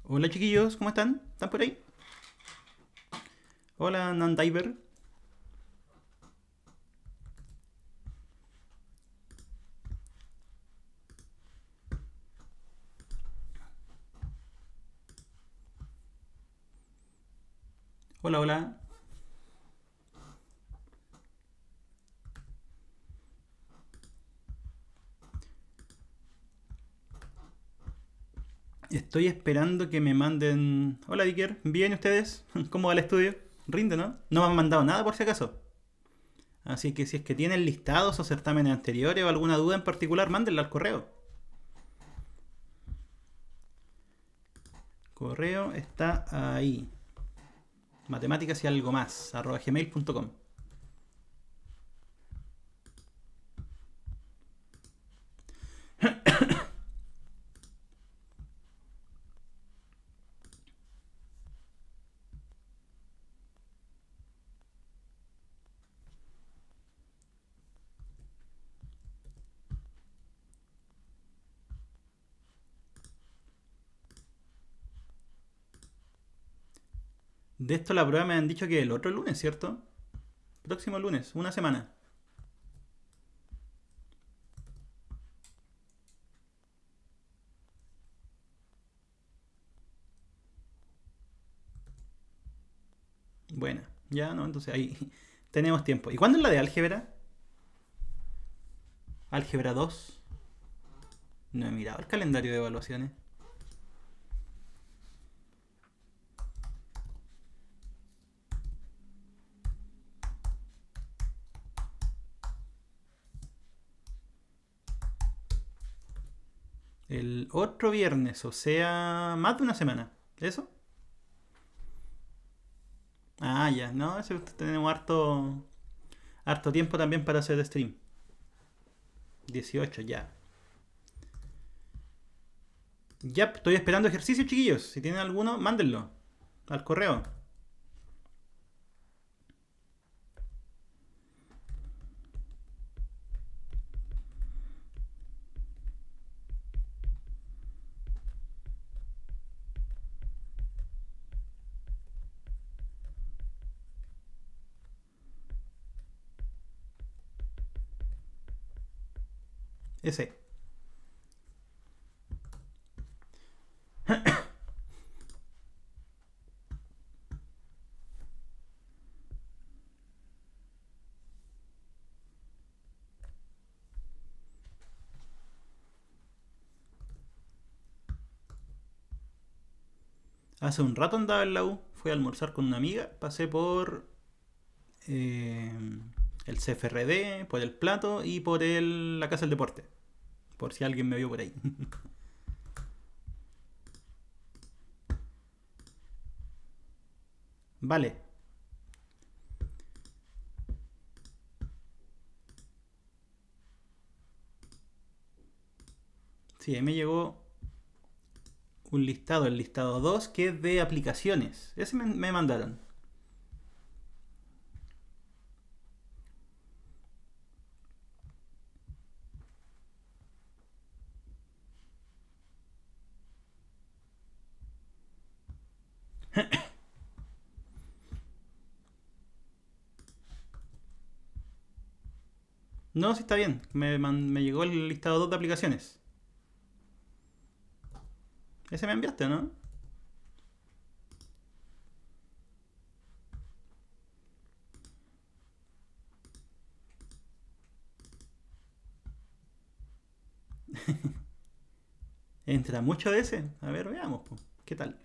Hola chiquillos, ¿cómo están? ¿Están por ahí? Hola Nandiver. Hola, hola. Estoy esperando que me manden... Hola Dicker, ¿bien ustedes? ¿Cómo va el estudio? Rinde, ¿no? No me han mandado nada por si acaso. Así que si es que tienen listados o certámenes anteriores o alguna duda en particular, mándenla al correo. Correo está ahí. Matemáticas y algo más, @gmail.com. De esto la prueba me han dicho que el otro lunes, ¿cierto? Próximo lunes, una semana. Bueno, ya no, entonces ahí tenemos tiempo. ¿Y cuándo es la de álgebra? Álgebra 2. No he mirado el calendario de evaluaciones. El otro viernes, o sea, más de una semana. ¿Eso? Ah, ya, no, eso tenemos harto tiempo también para hacer stream. 18 ya. Ya, estoy esperando ejercicio, chiquillos. Si tienen alguno, mándenlo al correo. Ese. Hace un rato andaba en la U. Fui a almorzar con una amiga. Pasé por eh, el CFRD, por el Plato y por la Casa del Deporte. Por si alguien me vio por ahí. Vale. Sí, ahí me llegó un listado, el listado 2 que es de aplicaciones. Ese me mandaron. No, sí está bien. Me llegó el listado 2 de aplicaciones. Ese me enviaste, ¿no? Entra mucho de ese. A ver, veamos. Po. ¿Qué tal?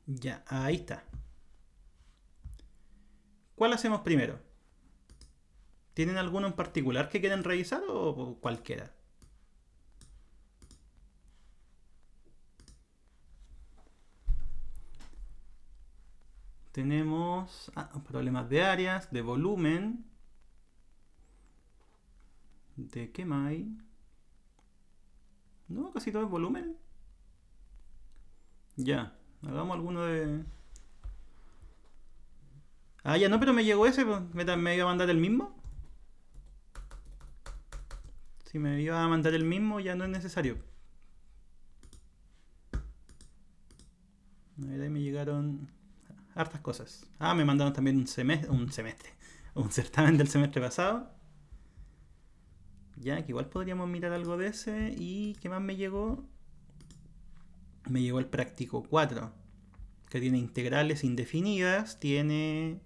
Ya, ahí está. ¿Cuál hacemos primero? ¿Tienen alguno en particular que quieren revisar o cualquiera? Tenemos problemas de áreas, de volumen. ¿De qué más hay? No, casi todo es volumen. Ya, hagamos alguno de... Ah, ya no, pero me llegó ese, pues, me iba a mandar el mismo. Si me iba a mandar el mismo, ya no es necesario. A ver, ahí me llegaron hartas cosas. Ah, me mandaron también un semestre. Un certamen del semestre pasado. Ya, que igual podríamos mirar algo de ese. ¿Y qué más me llegó? Me llegó el práctico 4, que tiene integrales indefinidas, tiene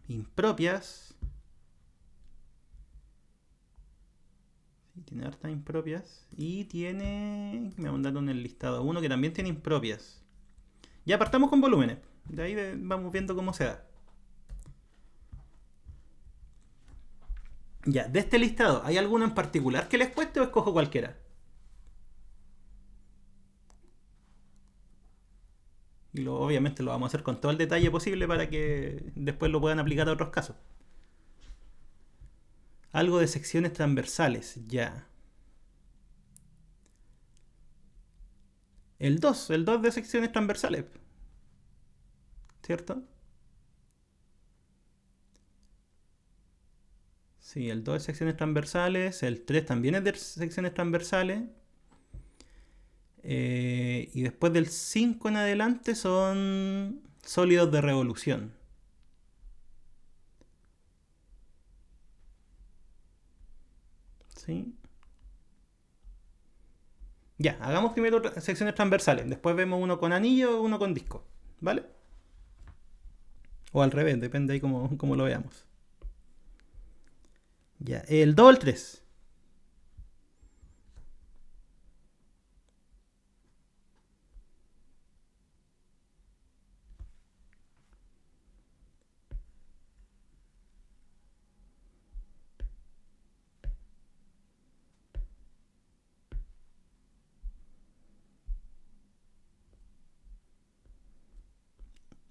impropias. Sí, tiene hartas impropias. Y tiene... Me mandaron el listado 1 que también tiene impropias. Ya partamos con volúmenes. De ahí vamos viendo cómo se da. Ya, de este listado, ¿hay alguno en particular que les cueste o escojo cualquiera? Y obviamente lo vamos a hacer con todo el detalle posible para que después lo puedan aplicar a otros casos. Algo de secciones transversales, ya. El 2 de secciones transversales. ¿Cierto? Sí, el 2 de secciones transversales, el 3 también es de secciones transversales. Y después del 5 en adelante son sólidos de revolución. ¿Sí? Ya, hagamos primero secciones transversales. Después vemos uno con anillo o uno con disco. ¿Vale? O al revés, depende ahí como lo veamos. Ya, el 2 o el 3.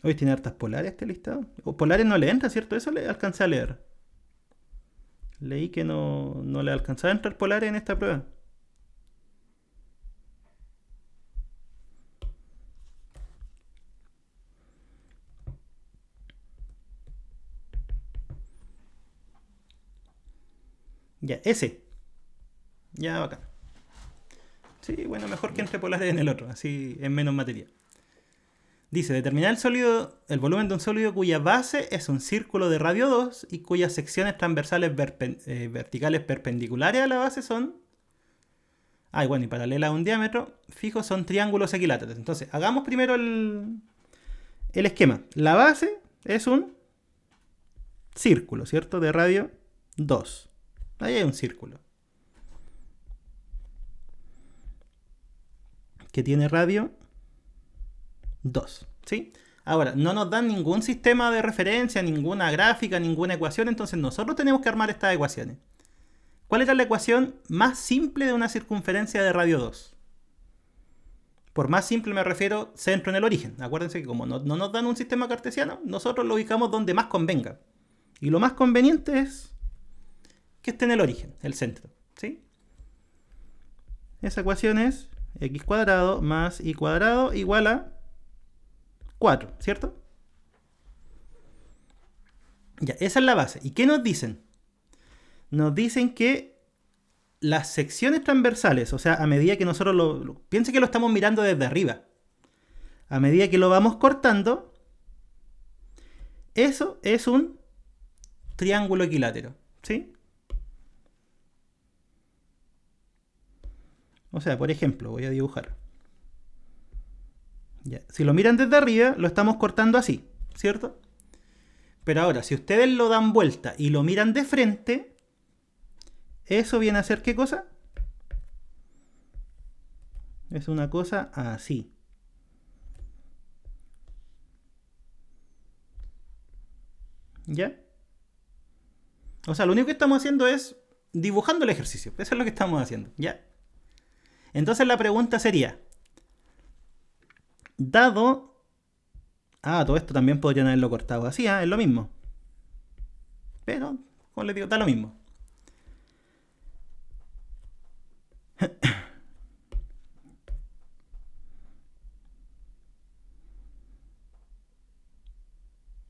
Hoy tiene hartas polares este listado. O polares no le entra, ¿cierto? Eso le alcancé a leer. Leí que no le alcanzaba a entrar polares en esta prueba. Ya, ese. Ya, bacán. Sí, bueno, mejor que entre polares en el otro. Así es menos materia. Dice, determinar el volumen de un sólido cuya base es un círculo de radio 2 y cuyas secciones transversales verticales perpendiculares a la base son... Ah, y bueno, y paralela a un diámetro fijo son triángulos equiláteros. Entonces, hagamos primero el esquema. La base es un círculo, ¿cierto? De radio 2. Ahí hay un círculo. Que tiene radio 2, ¿sí? Ahora, no nos dan ningún sistema de referencia, ninguna gráfica, ninguna ecuación, entonces nosotros tenemos que armar estas ecuaciones. ¿Cuál era la ecuación más simple de una circunferencia de radio 2? Por más simple me refiero centro en el origen. Acuérdense que como no nos dan un sistema cartesiano, nosotros lo ubicamos donde más convenga. Y lo más conveniente es que esté en el origen, el centro, ¿sí? Esa ecuación es x cuadrado más y cuadrado igual a 4, ¿cierto? Ya, esa es la base. ¿Y qué nos dicen? Nos dicen que las secciones transversales, o sea, a medida que nosotros piense que lo estamos mirando desde arriba, a medida que lo vamos cortando, eso es un triángulo equilátero, ¿sí? O sea, por ejemplo, voy a dibujar. Ya. Si lo miran desde arriba, lo estamos cortando así, ¿cierto? Pero ahora, si ustedes lo dan vuelta y lo miran de frente, eso viene a ser ¿qué cosa? Es una cosa así. ¿Ya? O sea, lo único que estamos haciendo es dibujando el ejercicio. Eso es lo que estamos haciendo, ¿ya? Entonces la pregunta sería, dado Ah, todo esto también podrían haberlo cortado así, es lo mismo. Pero, como les digo, da lo mismo.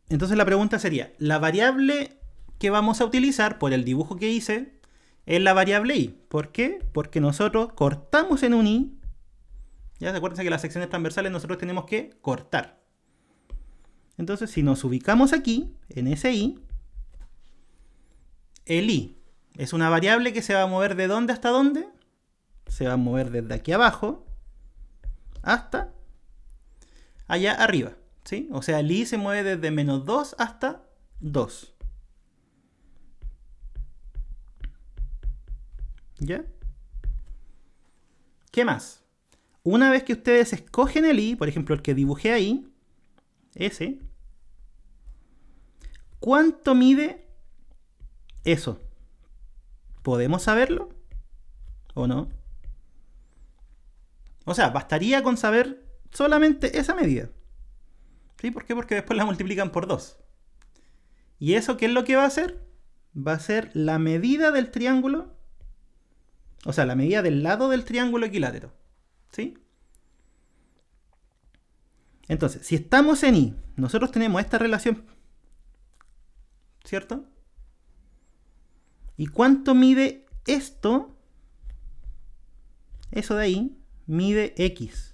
Entonces la pregunta sería, la variable que vamos a utilizar por el dibujo que hice es la variable i. ¿Por qué? Porque nosotros cortamos en un i. Ya se acuerdan que las secciones transversales nosotros tenemos que cortar. Entonces si nos ubicamos aquí, en ese i, el i es una variable que se va a mover de dónde hasta dónde. Se va a mover desde aquí abajo hasta allá arriba. ¿Sí? O sea, el i se mueve desde menos 2 hasta 2. ¿Ya? ¿Qué más? Una vez que ustedes escogen el i, por ejemplo el que dibujé ahí, ese, ¿cuánto mide eso? ¿Podemos saberlo? ¿O no? O sea, bastaría con saber solamente esa medida. ¿Sí? ¿Por qué? Porque después la multiplican por 2. ¿Y eso qué es lo que va a hacer? Va a ser la medida del triángulo, o sea, la medida del lado del triángulo equilátero. ¿Sí? Entonces, si estamos en i, nosotros tenemos esta relación, ¿cierto? ¿Y cuánto mide esto? Eso de ahí mide x.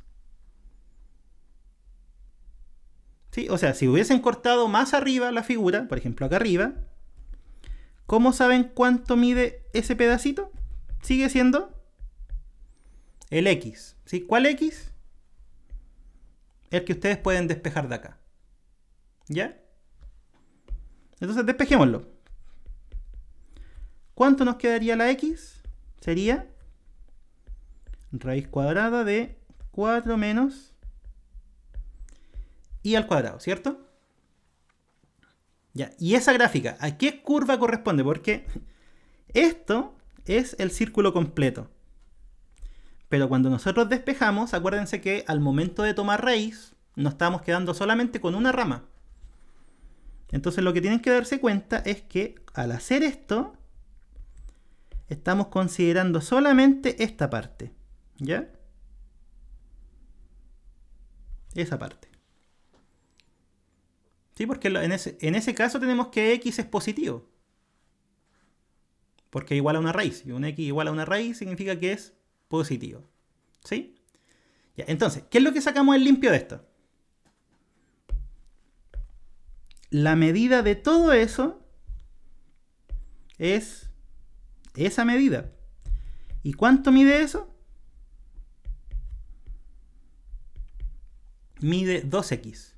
¿Sí? O sea, si hubiesen cortado más arriba la figura, por ejemplo acá arriba, ¿cómo saben cuánto mide ese pedacito? Sigue siendo el x. ¿Sí? ¿Cuál x? El que ustedes pueden despejar de acá. ¿Ya? Entonces despejémoslo. ¿Cuánto nos quedaría la x? Sería raíz cuadrada de 4 menos i al cuadrado, ¿cierto? Ya, y esa gráfica, ¿a qué curva corresponde? Porque esto es el círculo completo. Pero cuando nosotros despejamos, acuérdense que al momento de tomar raíz, nos estamos quedando solamente con una rama. Entonces lo que tienen que darse cuenta es que al hacer esto, estamos considerando solamente esta parte. ¿Ya? Esa parte. ¿Sí? Porque en ese caso tenemos que x es positivo. Porque es igual a una raíz. Y un x igual a una raíz significa que es positivo. ¿Sí? Ya, entonces, ¿qué es lo que sacamos en limpio de esto? La medida de todo eso es esa medida. ¿Y cuánto mide eso? Mide 2x.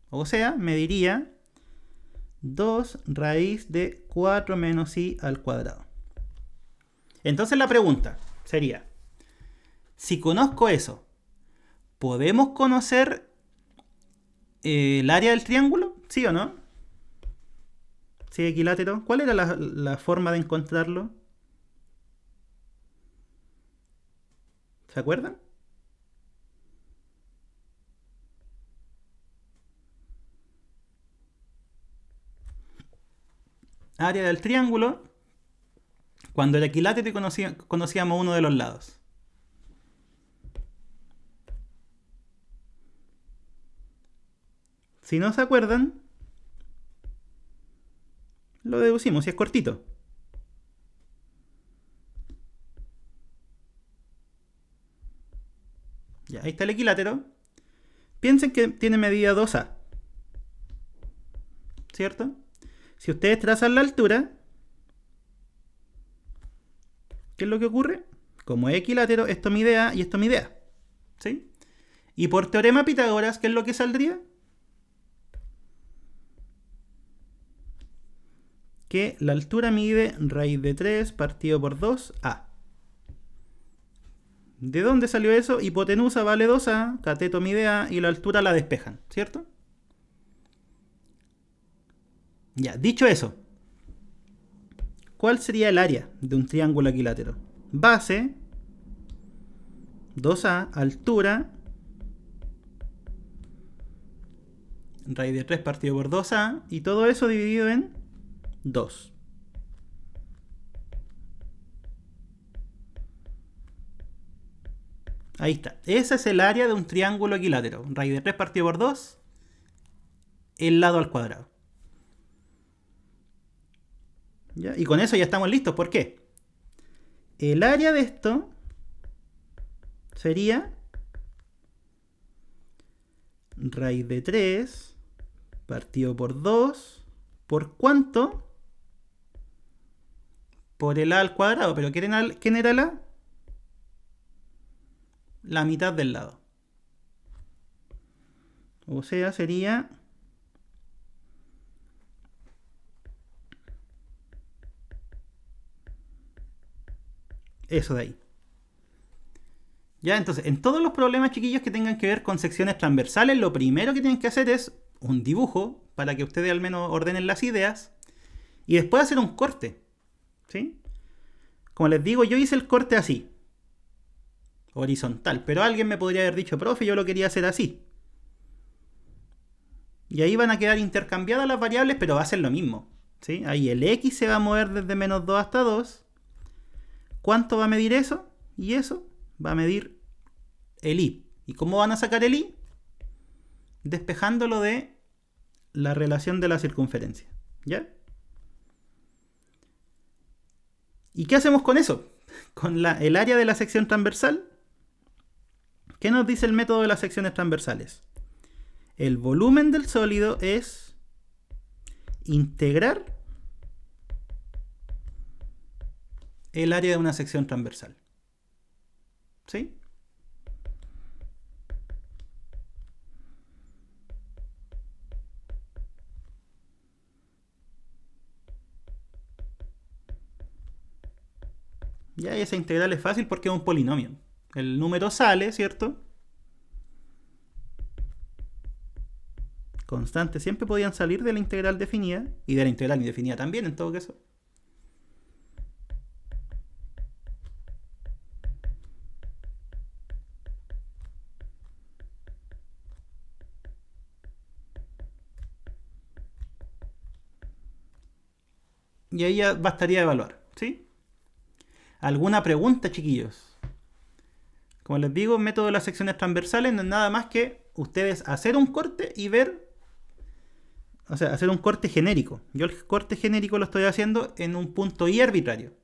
O sea, mediría 2 raíz de 4 menos i al cuadrado. Entonces la pregunta sería, si conozco eso, ¿podemos conocer el área del triángulo? ¿Sí o no? ¿Sí, equilátero? ¿Cuál era la forma de encontrarlo? ¿Se acuerdan? Área del triángulo, cuando el equilátero conocíamos uno de los lados. Si no se acuerdan, lo deducimos, si es cortito. Ya, ahí está el equilátero. Piensen que tiene medida 2a. ¿Cierto? Si ustedes trazan la altura, ¿qué es lo que ocurre? Como es equilátero, esto mide a y esto mide a. ¿Sí? Y por teorema de Pitágoras, ¿qué es lo que saldría? Que la altura mide raíz de 3 partido por 2a. ¿De dónde salió eso? Hipotenusa vale 2a, cateto mide a y la altura la despejan, ¿cierto? Ya, dicho eso, ¿cuál sería el área de un triángulo equilátero? Base, 2a, altura, Raíz de 3 partido por 2a. Y todo eso dividido en 2. Ahí está. Ese es el área de un triángulo equilátero. Raíz de 3 partido por 2. El lado al cuadrado. ¿Ya? Y con eso ya estamos listos. ¿Por qué? El área de esto sería raíz de 3 partido por 2. ¿Por cuánto? Por el a al cuadrado. ¿Pero quién era el a? La mitad del lado. O sea, sería eso de ahí. Ya, entonces, en todos los problemas, chiquillos, que tengan que ver con secciones transversales, lo primero que tienen que hacer es un dibujo para que ustedes al menos ordenen las ideas y después hacer un corte. ¿Sí? Como les digo, yo hice el corte así, horizontal, pero alguien me podría haber dicho, profe, yo lo quería hacer así. Y ahí van a quedar intercambiadas las variables, pero va a ser lo mismo. ¿Sí? Ahí el x se va a mover desde menos 2 hasta 2. ¿Cuánto va a medir eso? Y eso va a medir el y. ¿Y cómo van a sacar el y? Despejándolo de la relación de la circunferencia. ¿Ya? ¿Y qué hacemos con eso? Con el área de la sección transversal. ¿Qué nos dice el método de las secciones transversales? El volumen del sólido es integrar el área de una sección transversal. ¿Sí? Ya esa integral es fácil porque es un polinomio. El número sale, ¿cierto? Constantes siempre podían salir de la integral definida y de la integral indefinida también, en todo caso. Y ahí ya bastaría evaluar, ¿sí? ¿Alguna pregunta, chiquillos? Como les digo, método de las secciones transversales no es nada más que ustedes hacer un corte y ver, o sea, hacer un corte genérico. Yo el corte genérico lo estoy haciendo en un punto y arbitrario.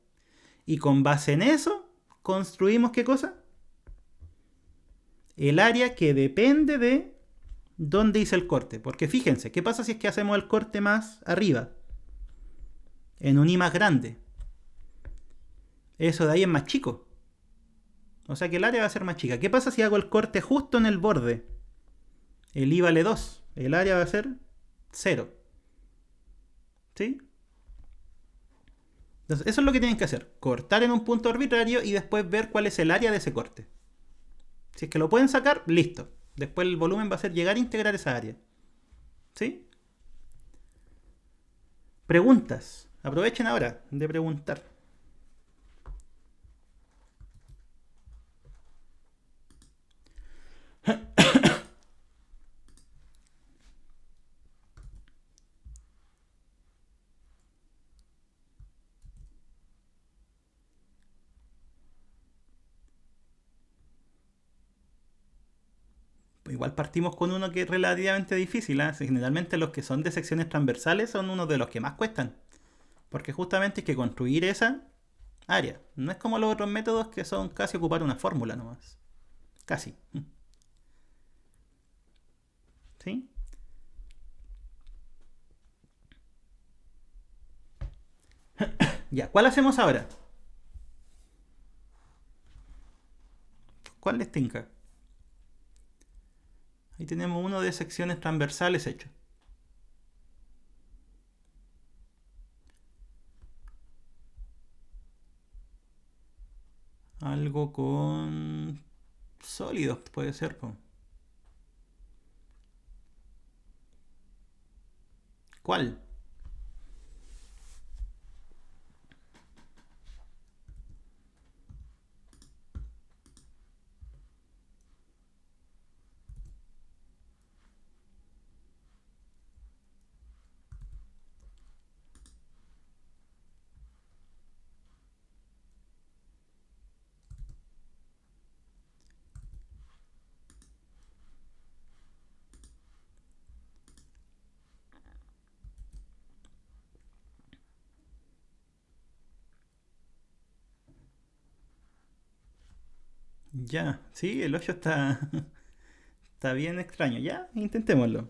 Y con base en eso, construimos ¿qué cosa? El área que depende de dónde hice el corte. Porque fíjense, ¿qué pasa si es que hacemos el corte más arriba? En un i más grande. Eso de ahí es más chico. O sea que el área va a ser más chica. ¿Qué pasa si hago el corte justo en el borde? El i vale 2. El área va a ser 0. ¿Sí? Entonces, eso es lo que tienen que hacer. Cortar en un punto arbitrario y después ver cuál es el área de ese corte. Si es que lo pueden sacar, listo. Después el volumen va a ser llegar a integrar esa área. ¿Sí? Preguntas. Aprovechen ahora de preguntar. Igual partimos con uno que es relativamente difícil. Generalmente los que son de secciones transversales son uno de los que más cuestan. Porque justamente hay que construir esa área. No es como los otros métodos que son casi ocupar una fórmula nomás. Casi. ¿Sí? Ya, ¿cuál hacemos ahora? ¿Cuál les tinca? Ahí tenemos uno de secciones transversales hecho. Algo con sólidos puede ser. ¿Cuál? Ya, sí, el 8 está, está bien extraño. Ya, intentémoslo.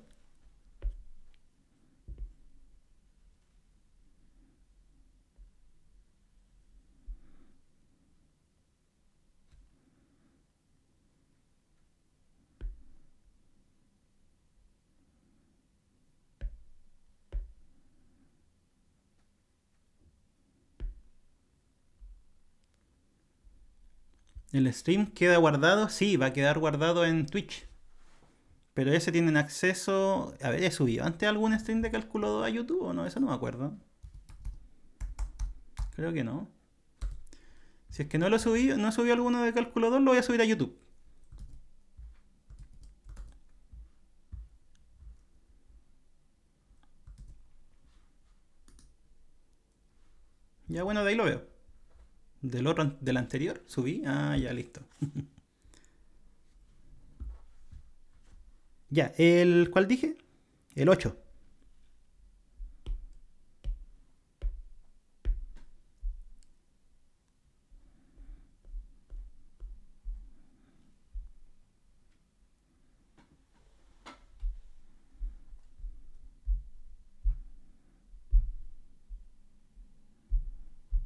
¿El stream queda guardado? Sí, va a quedar guardado en Twitch. Pero ese tienen acceso. A ver, ¿he subido antes algún stream de Cálculo 2 a YouTube o no? Eso no me acuerdo. Creo que no. Si es que no lo subí, no he subido alguno de Cálculo 2, lo voy a subir a YouTube. Ya bueno, de ahí lo veo. Del otro, del anterior, subí. Ah, ya listo. Ya, el. ¿Cuál dije? El 8.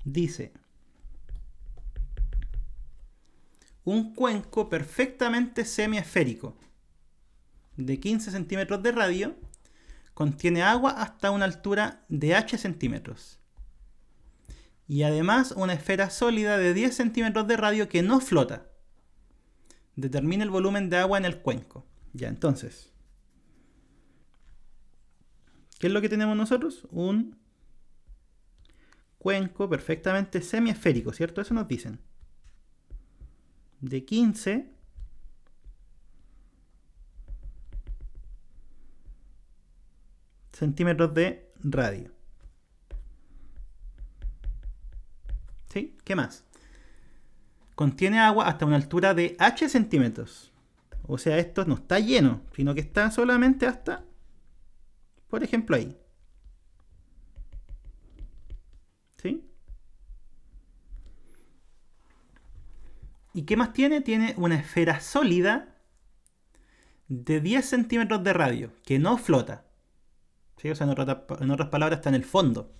Dice: un cuenco perfectamente semiesférico de 15 centímetros de radio contiene agua hasta una altura de h centímetros. Y además una esfera sólida de 10 centímetros de radio que no flota. Determina el volumen de agua en el cuenco. Ya, entonces, ¿qué es lo que tenemos nosotros? Un cuenco perfectamente semiesférico, ¿cierto? Eso nos dicen. De 15 centímetros de radio. ¿Sí? ¿Qué más? Contiene agua hasta una altura de h centímetros. O sea, esto no está lleno, sino que está solamente hasta, por ejemplo, ahí. ¿Sí? ¿Y qué más tiene? Tiene una esfera sólida de 10 centímetros de radio, que no flota. ¿Sí? O sea, en otras palabras, está en el fondo.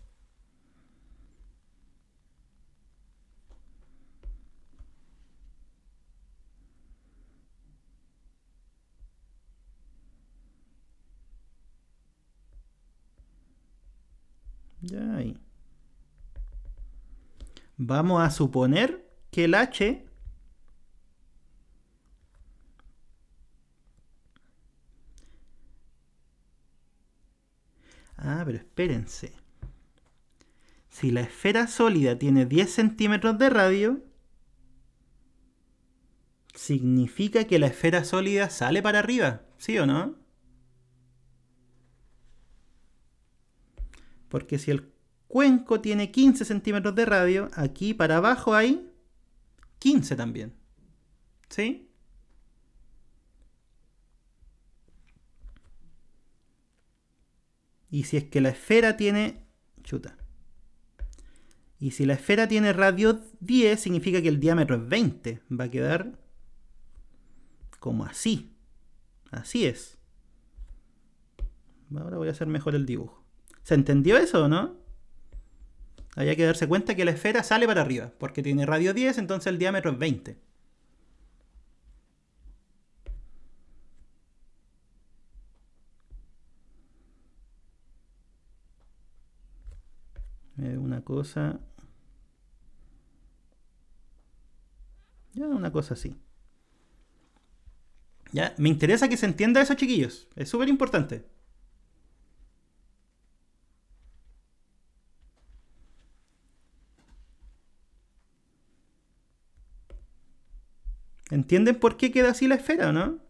Ya ahí. Vamos a suponer que el H pero espérense. Si la esfera sólida tiene 10 centímetros de radio, significa que la esfera sólida sale para arriba, ¿sí o no? Porque si el cuenco tiene 15 centímetros de radio, aquí para abajo hay 15 también. ¿Sí? Y si es que la esfera tiene... Chuta. Y si la esfera tiene radio 10, significa que el diámetro es 20. Va a quedar como así. Así es. Ahora voy a hacer mejor el dibujo. ¿Se entendió eso o no? Había que darse cuenta que la esfera sale para arriba, porque tiene radio 10, entonces el diámetro es 20. Una cosa... Ya, una cosa así. Ya, me interesa que se entienda eso, chiquillos. Es súper importante. ¿Entienden por qué queda así la esfera o no?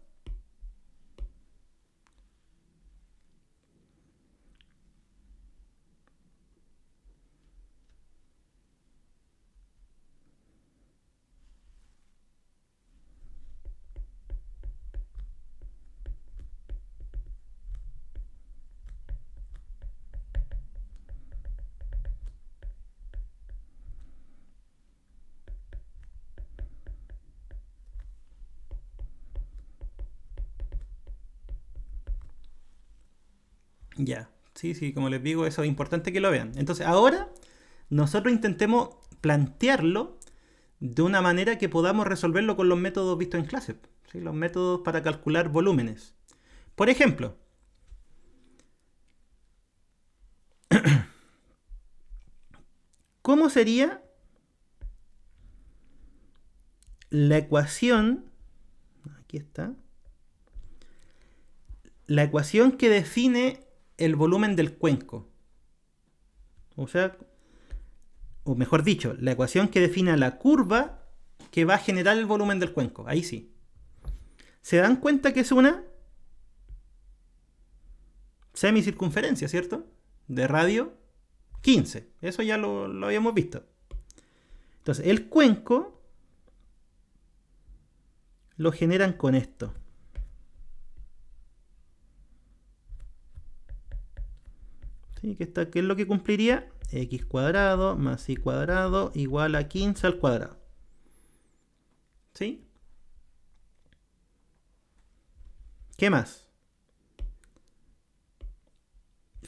Ya, sí, sí, como les digo, eso es importante que lo vean. Entonces, ahora nosotros intentemos plantearlo de una manera que podamos resolverlo con los métodos vistos en clase. ¿Sí? Los métodos para calcular volúmenes. Por ejemplo, ¿cómo sería la ecuación? Aquí está. La ecuación que define el volumen del cuenco. O sea, o mejor dicho, la ecuación que define la curva que va a generar el volumen del cuenco. Ahí sí. ¿Se dan cuenta que es una semicircunferencia, cierto? De radio 15. Eso ya lo habíamos visto. Entonces, el cuenco lo generan con esto. ¿Sí? ¿Qué es lo que cumpliría? X cuadrado más y cuadrado igual a 15 al cuadrado. ¿Sí? ¿Qué más?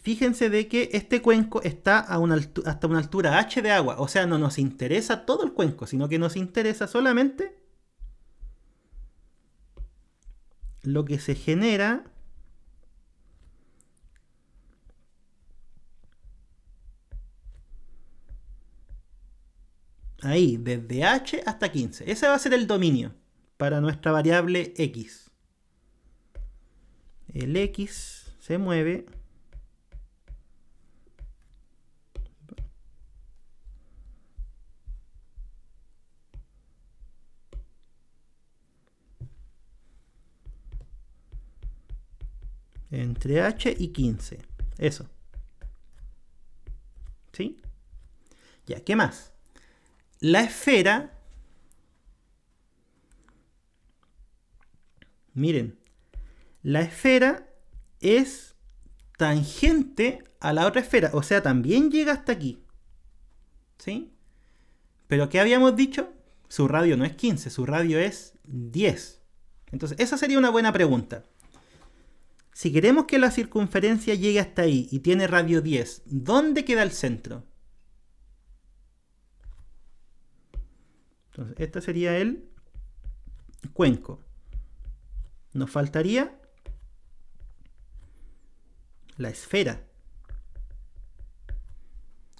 Fíjense de que este cuenco está a hasta una altura h de agua. O sea, no nos interesa todo el cuenco, sino que nos interesa solamente lo que se genera ahí, desde h hasta 15. Ese va a ser el dominio para nuestra variable x. El x se mueve entre h y 15. Eso. ¿Sí? Ya, ¿qué más? La esfera, miren, la esfera es tangente a la otra esfera, o sea, también llega hasta aquí. ¿Sí? Pero ¿qué habíamos dicho? Su radio no es 15, su radio es 10. Entonces, esa sería una buena pregunta. Si queremos que la circunferencia llegue hasta ahí y tiene radio 10, ¿dónde queda el centro? Entonces, este sería el cuenco. Nos faltaría la esfera.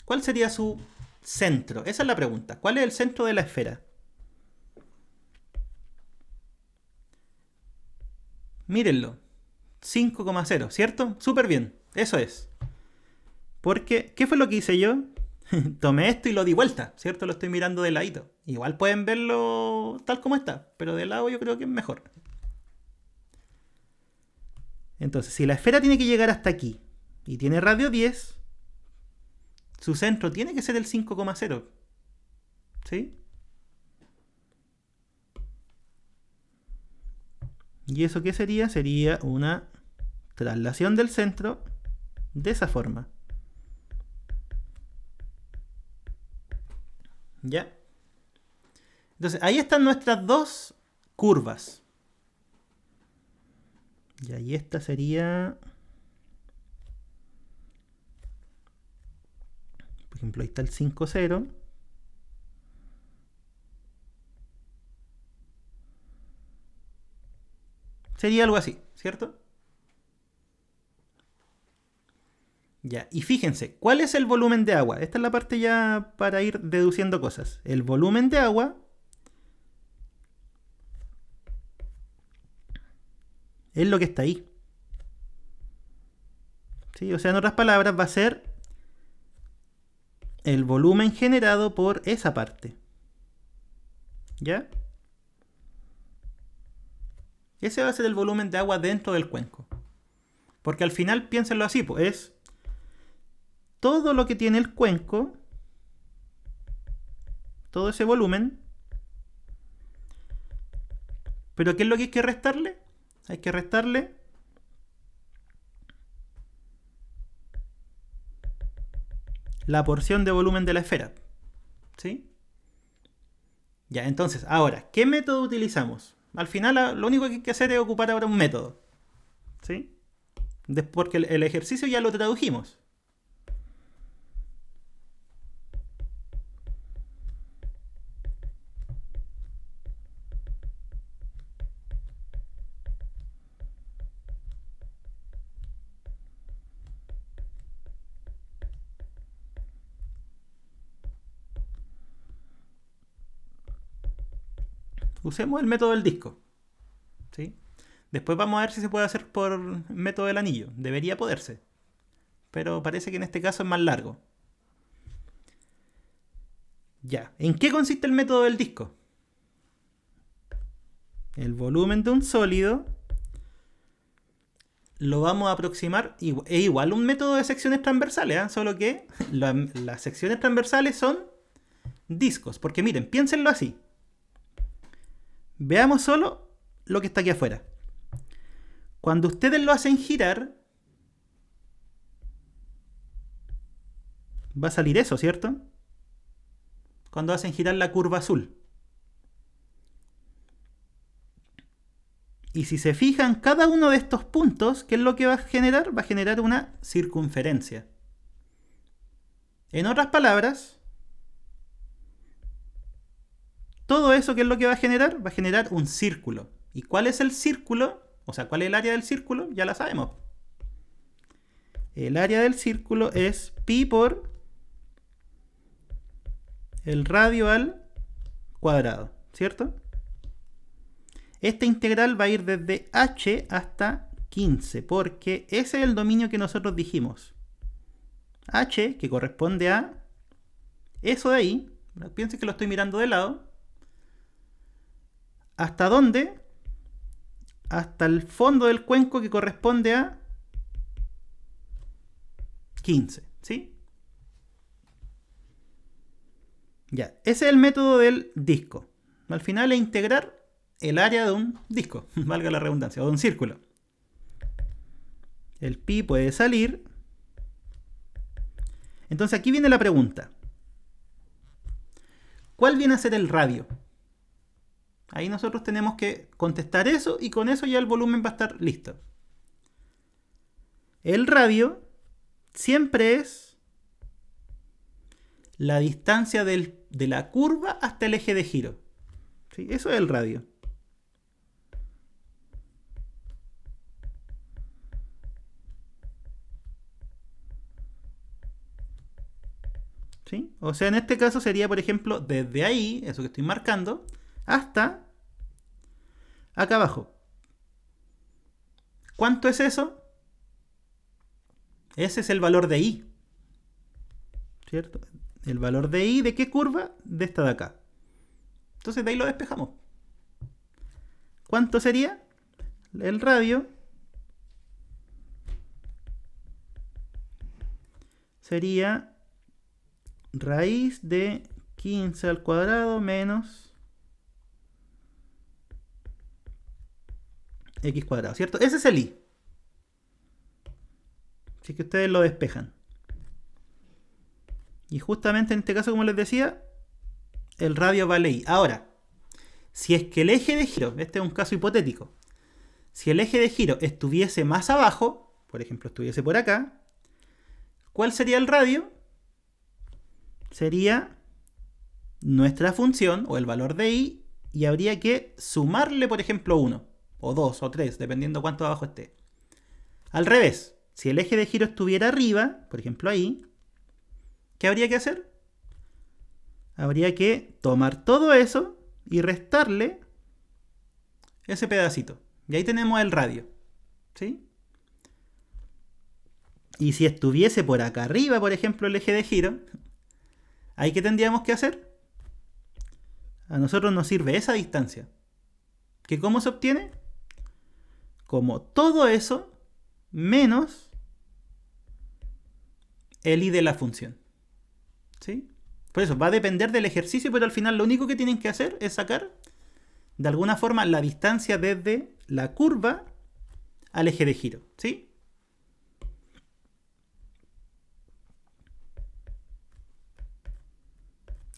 ¿Cuál sería su centro? Esa es la pregunta. ¿Cuál es el centro de la esfera? Mírenlo. 5,0, ¿cierto? Súper bien. Eso es. Porque, ¿qué fue lo que hice yo? Tomé esto y lo di vuelta, ¿cierto? Lo estoy mirando de ladito. Igual pueden verlo tal como está, pero de lado yo creo que es mejor. Entonces, si la esfera tiene que llegar hasta aquí y tiene radio 10, su centro tiene que ser el 5,0. ¿Sí? ¿Y eso qué sería? Sería una traslación del centro de esa forma. ¿Ya? Entonces, ahí están nuestras dos curvas. Y ahí esta sería... Por ejemplo, ahí está el 5,0. Sería algo así, ¿cierto? Ya, y fíjense, ¿cuál es el volumen de agua? Esta es la parte ya para ir deduciendo cosas. El volumen de agua es lo que está ahí. ¿Sí? O sea, en otras palabras, va a ser el volumen generado por esa parte. ¿Ya? Ese va a ser el volumen de agua dentro del cuenco. Porque al final, piénsenlo así, pues es todo lo que tiene el cuenco, todo ese volumen. Pero ¿qué es lo que hay que restarle? Hay que restarle la porción de volumen de la esfera. ¿Sí? Ya, entonces, ahora, ¿qué método utilizamos? Al final, lo único que hay que hacer es ocupar ahora un método. ¿Sí? Porque el ejercicio ya lo tradujimos. Usemos el método del disco. ¿Sí? Después vamos a ver si se puede hacer por método del anillo. Debería poderse. Pero parece que en este caso es más largo. Ya. ¿En qué consiste el método del disco? El volumen de un sólido lo vamos a aproximar. Es igual un método de secciones transversales, ¿eh? Solo que las secciones transversales son discos. Porque miren, piénsenlo así. Veamos solo lo que está aquí afuera. Cuando ustedes lo hacen girar, va a salir eso, ¿cierto? Cuando hacen girar la curva azul. Y si se fijan, cada uno de estos puntos, ¿qué es lo que va a generar? Va a generar una circunferencia. En otras palabras, todo eso, ¿qué es lo que va a generar? Va a generar un círculo. ¿Y cuál es el círculo? O sea, ¿cuál es el área del círculo? Ya la sabemos. El área del círculo es pi por el radio al cuadrado, ¿cierto? Esta integral va a ir desde h hasta 15, porque ese es el dominio que nosotros dijimos. H, que corresponde a eso de ahí, piensen que lo estoy mirando de lado. ¿Hasta dónde? Hasta el fondo del cuenco, que corresponde a 15, ¿sí? Ya, ese es el método del disco. Al final es integrar el área de un disco, valga la redundancia, o de un círculo. El pi puede salir. Entonces aquí viene la pregunta. ¿Cuál viene a ser el radio? Ahí nosotros tenemos que contestar eso y con eso ya el volumen va a estar listo. El radio siempre es la distancia de la curva hasta el eje de giro. ¿Sí? Eso es el radio. ¿Sí? O sea, en este caso sería, por ejemplo, desde ahí, eso que estoy marcando, hasta acá abajo. ¿Cuánto es eso? Ese es el valor de I. ¿Cierto? El valor de I, ¿de qué curva? De esta de acá. Entonces de ahí lo despejamos. ¿Cuánto sería? El radio sería raíz de 15 al cuadrado menos x cuadrado, ¿cierto? Ese es el i. Así que ustedes lo despejan. Y justamente en este caso, como les decía, el radio vale i. Ahora, si es que el eje de giro, este es un caso hipotético, si el eje de giro estuviese más abajo, por ejemplo, estuviese por acá, ¿cuál sería el radio? Sería nuestra función o el valor de i, y habría que sumarle, por ejemplo, 1 o 2 o 3, dependiendo cuánto abajo esté. Al revés, si el eje de giro estuviera arriba, por ejemplo ahí, ¿qué habría que hacer? Habría que tomar todo eso y restarle ese pedacito. Y ahí tenemos el radio. ¿Sí? Y si estuviese por acá arriba, por ejemplo, el eje de giro, ¿ahí qué tendríamos que hacer? A nosotros nos sirve esa distancia. ¿Que cómo se obtiene? Como todo eso menos el i de la función. ¿Sí? Por eso va a depender del ejercicio, pero al final lo único que tienen que hacer es sacar de alguna forma la distancia desde la curva al eje de giro. ¿Sí?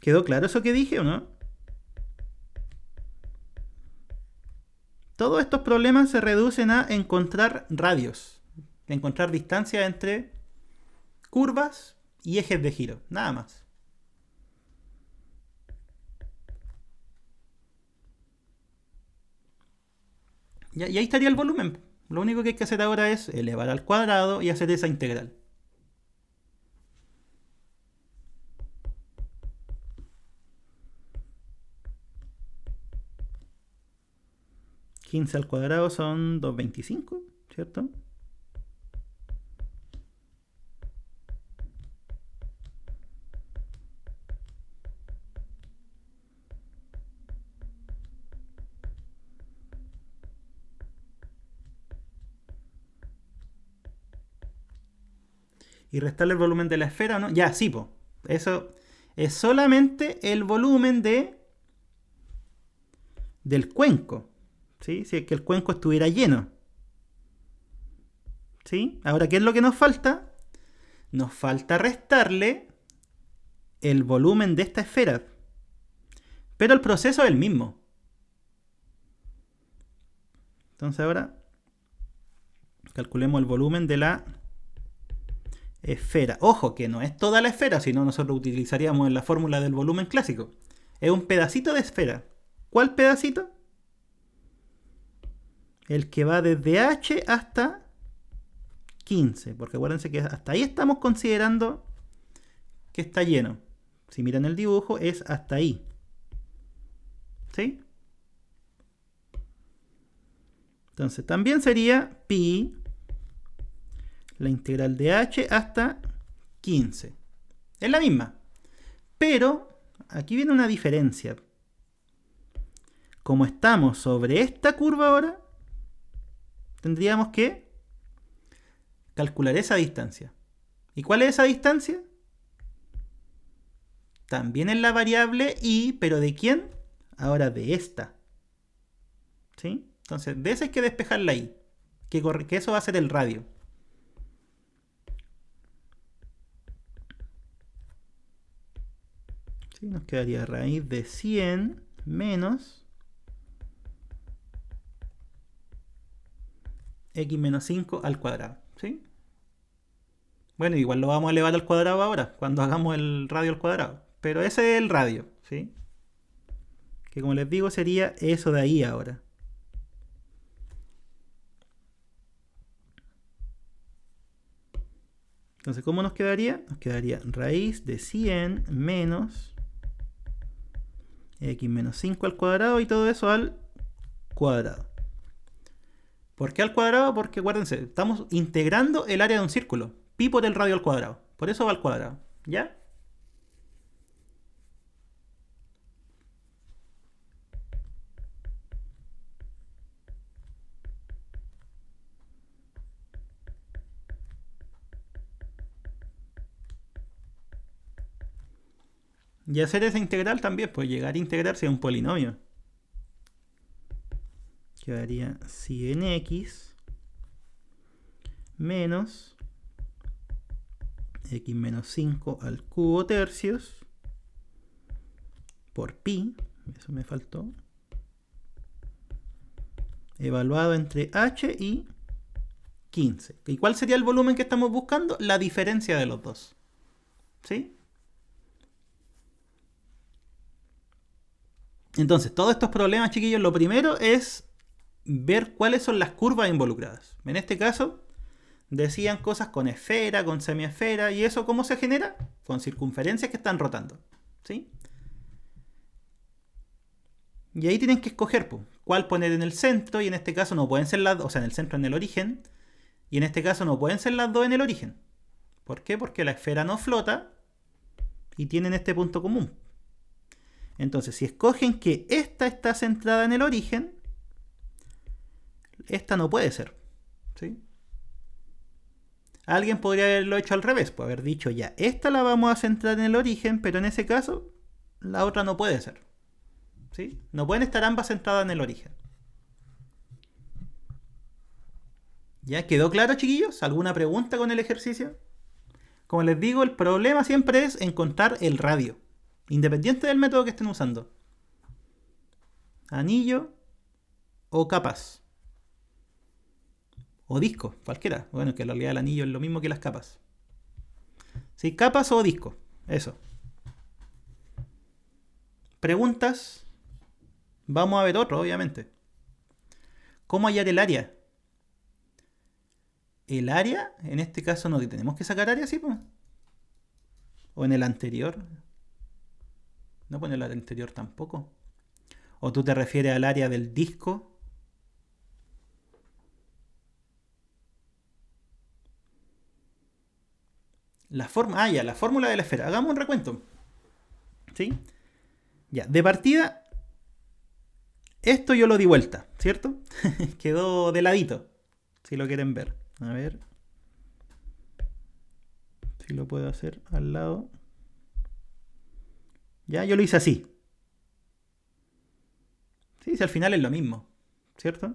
¿Quedó claro eso que dije o no? Todos estos problemas se reducen a encontrar radios. encontrar distancia entre curvas y ejes de giro, nada más. Y ahí estaría el volumen. Lo único que hay que hacer ahora es elevar al cuadrado y hacer esa integral. 15 al cuadrado son 225, ¿cierto? Y restarle el volumen de la esfera, ¿no? Ya, sí, po. Eso es solamente el volumen del cuenco. ¿Sí? Si es que el cuenco estuviera lleno. ¿Sí? Ahora, ¿qué es lo que nos falta? Nos falta restarle el volumen de esta esfera. Pero el proceso es el mismo. Entonces ahora calculemos el volumen de la esfera. Ojo, que no es toda la esfera, sino nosotros utilizaríamos la fórmula del volumen clásico. Es un pedacito de esfera. ¿Cuál pedacito? El que va desde H hasta 15. Porque acuérdense que hasta ahí estamos considerando que está lleno. Si miran el dibujo, es hasta ahí. ¿Sí? Entonces también sería pi la integral de h hasta 15. Es la misma. Pero aquí viene una diferencia. Como estamos sobre esta curva ahora, tendríamos que calcular esa distancia. ¿Y cuál es esa distancia? También es la variable y, pero ¿de quién? Ahora de esta. ¿Sí? Entonces, de esa hay que despejarla ahí. Que eso va a ser el radio. ¿Sí? Nos quedaría raíz de 100 menos x menos 5 al cuadrado. ¿Sí? Bueno, igual lo vamos a elevar al cuadrado ahora, cuando hagamos el radio al cuadrado. Pero ese es el radio. ¿Sí? Que como les digo, sería eso de ahí ahora. Entonces, ¿cómo nos quedaría? Nos quedaría raíz de 100 menos x menos 5 al cuadrado y todo eso al cuadrado. ¿Por qué al cuadrado? Porque acuérdense, estamos integrando el área de un círculo. Pi por el radio al cuadrado. Por eso va al cuadrado. ¿Ya? Y hacer esa integral también, pues llegar a integrarse a un polinomio. Quedaría 100x menos x menos 5 al cubo tercios por pi, eso me faltó, evaluado entre h y 15. ¿Y cuál sería el volumen que estamos buscando? La diferencia de los dos. ¿Sí? Entonces, todos estos problemas, chiquillos, lo primero es ver cuáles son las curvas involucradas. En este caso, decían cosas con esfera, con semiesfera, y eso ¿cómo se genera? Con circunferencias que están rotando. ¿Sí? Y ahí tienen que escoger cuál poner en el centro, y en este caso no pueden ser las dos, o sea, en el centro en el origen, y en este caso no pueden ser las dos en el origen. ¿Por qué? Porque la esfera no flota y tienen este punto común. Entonces, si escogen que esta está centrada en el origen, esta no puede ser. ¿Sí? Alguien podría haberlo hecho al revés, pues haber dicho ya, esta la vamos a centrar en el origen, pero en ese caso, la otra no puede ser. ¿Sí? No pueden estar ambas centradas en el origen. ¿Ya quedó claro, chiquillos? ¿Alguna pregunta con el ejercicio? Como les digo, el problema siempre es encontrar el radio, independiente del método que estén usando. Anillo o capas. O disco, cualquiera. Bueno, que en realidad el anillo es lo mismo que las capas. ¿Sí? Capas o disco. Eso. Preguntas. Vamos a ver otro, obviamente. ¿Cómo hallar el área? El área, en este caso no tenemos que sacar área, ¿sí? Pues? O en el anterior. No pone el anterior tampoco. ¿O tú te refieres al área del disco? La fórmula de la esfera. Hagamos un recuento. ¿Sí? Ya, de partida, esto yo lo di vuelta, ¿cierto? Quedó de ladito, si lo quieren ver. A ver. Si lo puedo hacer al lado. Ya, yo lo hice así. Sí, si al final es lo mismo, ¿cierto?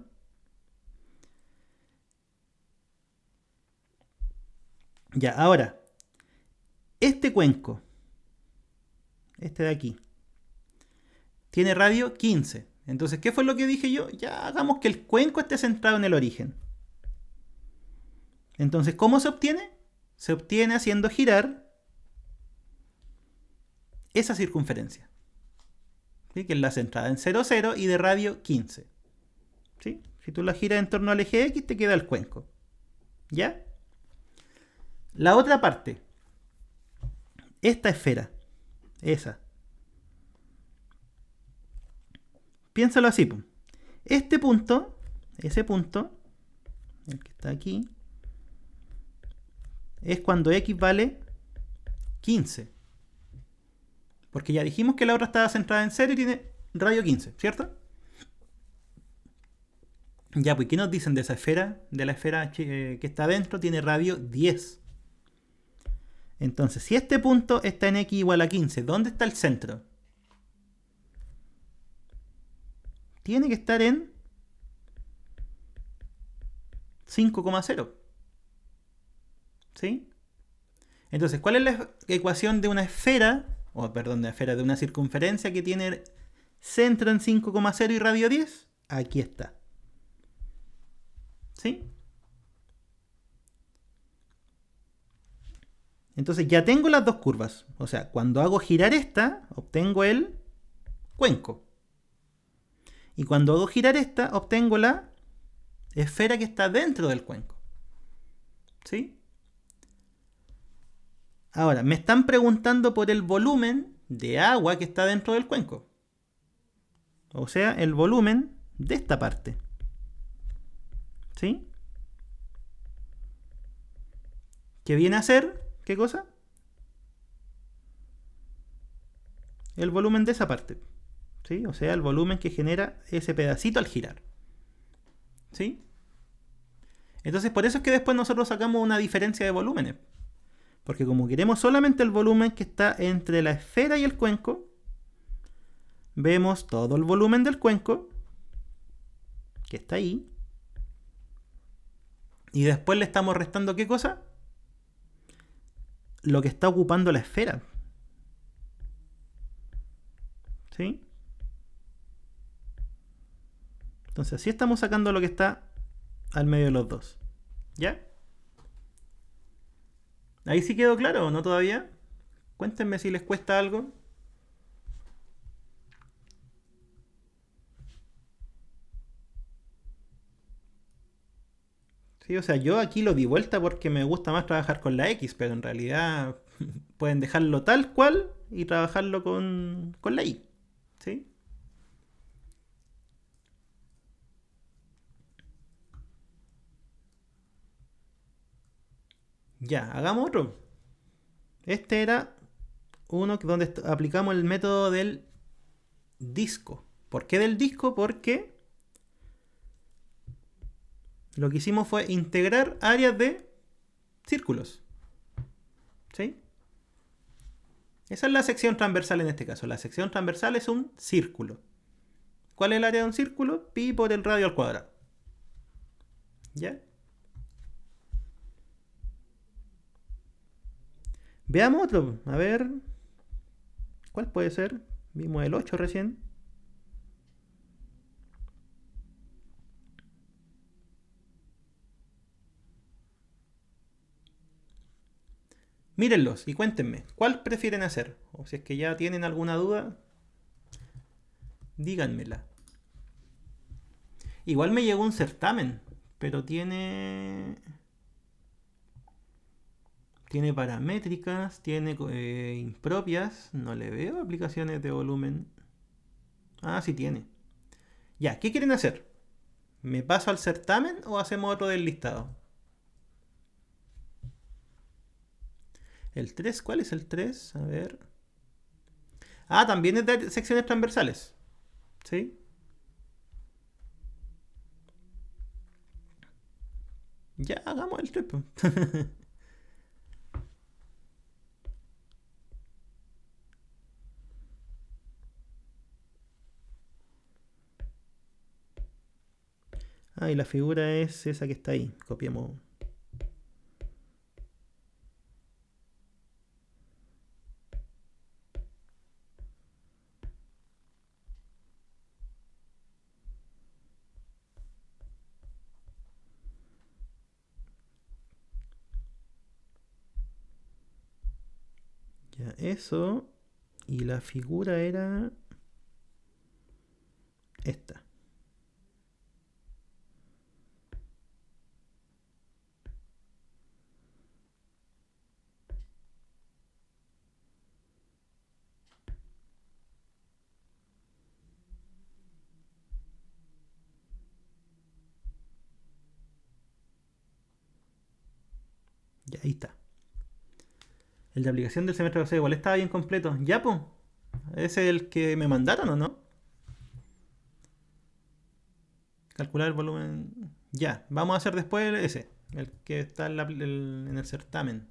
Ya, ahora, este cuenco, este de aquí, tiene radio 15. Entonces, ¿qué fue lo que dije yo? Ya hagamos que el cuenco esté centrado en el origen. Entonces, ¿cómo se obtiene? Se obtiene haciendo girar esa circunferencia. ¿Sí? Que es la centrada en 0, 0 y de radio 15. ¿Sí? Si tú la giras en torno al eje X, te queda el cuenco. ¿Ya? La otra parte. Esta esfera. Esa. Piénsalo así. Este punto, ese punto, el que está aquí, es cuando X vale 15. Porque ya dijimos que la otra estaba centrada en 0 y tiene radio 15, ¿cierto? Ya, pues, ¿qué nos dicen de esa esfera? De la esfera que está adentro tiene radio 10. Entonces, si este punto está en X igual a 15, ¿dónde está el centro? Tiene que estar en 5,0. ¿Sí? Entonces, ¿cuál es la ecuación de una esfera? De una circunferencia que tiene centro en 5,0 y radio 10. Aquí está. ¿Sí? Entonces ya tengo las dos curvas. O sea, cuando hago girar esta, obtengo el cuenco. Y cuando hago girar esta, obtengo la esfera que está dentro del cuenco. ¿Sí? Ahora, me están preguntando por el volumen de agua que está dentro del cuenco. O sea, el volumen de esta parte. ¿Sí? ¿Qué viene a ser? ¿Qué cosa? El volumen de esa parte. ¿Sí? O sea, el volumen que genera ese pedacito al girar. ¿Sí? Entonces, por eso es que después nosotros sacamos una diferencia de volúmenes. Porque como queremos solamente el volumen que está entre la esfera y el cuenco, vemos todo el volumen del cuenco, que está ahí, y después le estamos restando ¿qué cosa? Lo que está ocupando la esfera. ¿Sí? Entonces así estamos sacando lo que está al medio de los dos. ¿Ya? ¿Ahí sí quedó claro o no todavía? Cuéntenme si les cuesta algo. Sí, o sea, yo aquí lo di vuelta porque me gusta más trabajar con la X, pero en realidad pueden dejarlo tal cual y trabajarlo con la Y. ¿Sí? Ya, hagamos otro. Este era uno donde aplicamos el método del disco. ¿Por qué del disco? Porque lo que hicimos fue integrar áreas de círculos. ¿Sí? Esa es la sección transversal en este caso. La sección transversal es un círculo. ¿Cuál es el área de un círculo? Pi por el radio al cuadrado. ¿Ya? Veamos otro. A ver. ¿Cuál puede ser? Vimos el 8 recién. Mírenlos y cuéntenme, ¿cuál prefieren hacer? O si es que ya tienen alguna duda, díganmela. Igual me llegó un certamen, pero tiene paramétricas, tiene impropias, no le veo aplicaciones de volumen. Ah, sí tiene. Ya, ¿qué quieren hacer? ¿Me paso al certamen o hacemos otro del listado? ¿El 3? ¿Cuál es el 3? A ver. Ah, también es de secciones transversales. ¿Sí? Ya, hagamos el 3. Ah, y la figura es esa que está ahí. Copiamos. Ya, eso. Y la figura era esta. Ya, ahí está. El de aplicación del semestre pasado igual estaba bien completo. Ya, pues. ¿Ese es el que me mandaron o no? Calcular el volumen. Ya, vamos a hacer después ese. El que está en el certamen.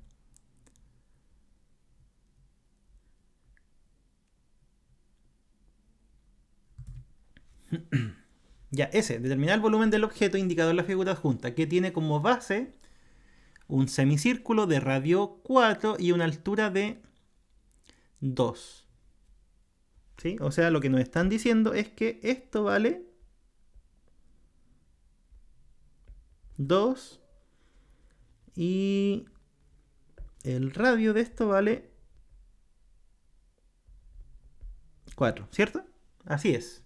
Ya, ese. Determinar el volumen del objeto indicado en la figura adjunta, que tiene como base un semicírculo de radio 4 y una altura de 2. ¿Sí? O sea, lo que nos están diciendo es que esto vale 2 y el radio de esto vale 4, ¿cierto? Así es.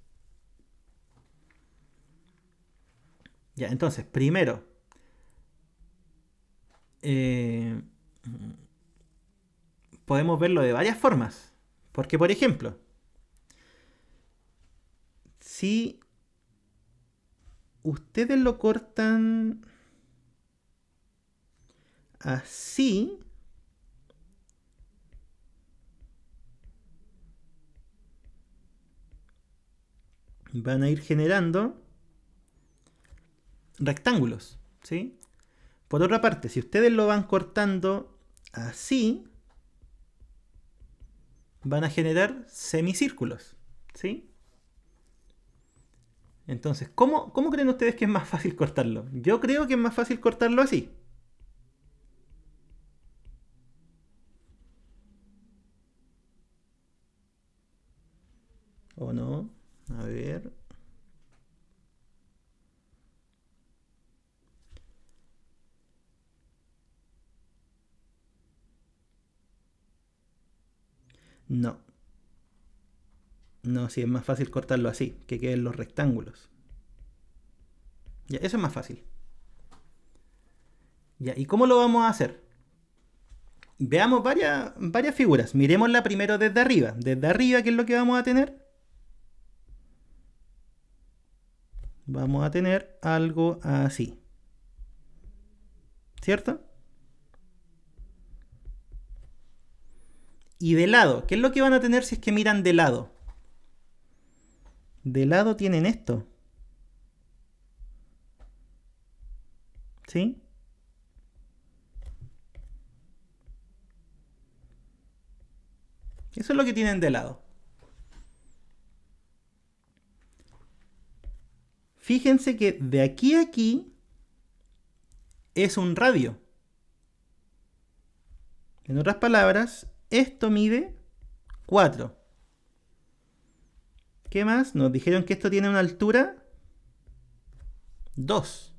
Ya, entonces, primero, eh, podemos verlo de varias formas. Porque, por ejemplo, si ustedes lo cortan así, van a ir generando rectángulos, ¿sí? Por otra parte, si ustedes lo van cortando así, van a generar semicírculos, ¿sí? Entonces, ¿cómo creen ustedes que es más fácil cortarlo? Yo creo que es más fácil cortarlo así. ¿O no? A ver. No. No, sí, es más fácil cortarlo así, que queden los rectángulos. Ya, eso es más fácil. Ya, ¿y cómo lo vamos a hacer? Veamos varias figuras. Miremosla primero desde arriba. Desde arriba, ¿qué es lo que vamos a tener? Vamos a tener algo así. ¿Cierto? Y de lado, ¿qué es lo que van a tener si es que miran de lado? De lado tienen esto. ¿Sí? Eso es lo que tienen de lado. Fíjense que de aquí a aquí es un radio. En otras palabras, esto mide 4. ¿Qué más? Nos dijeron que esto tiene una altura 2.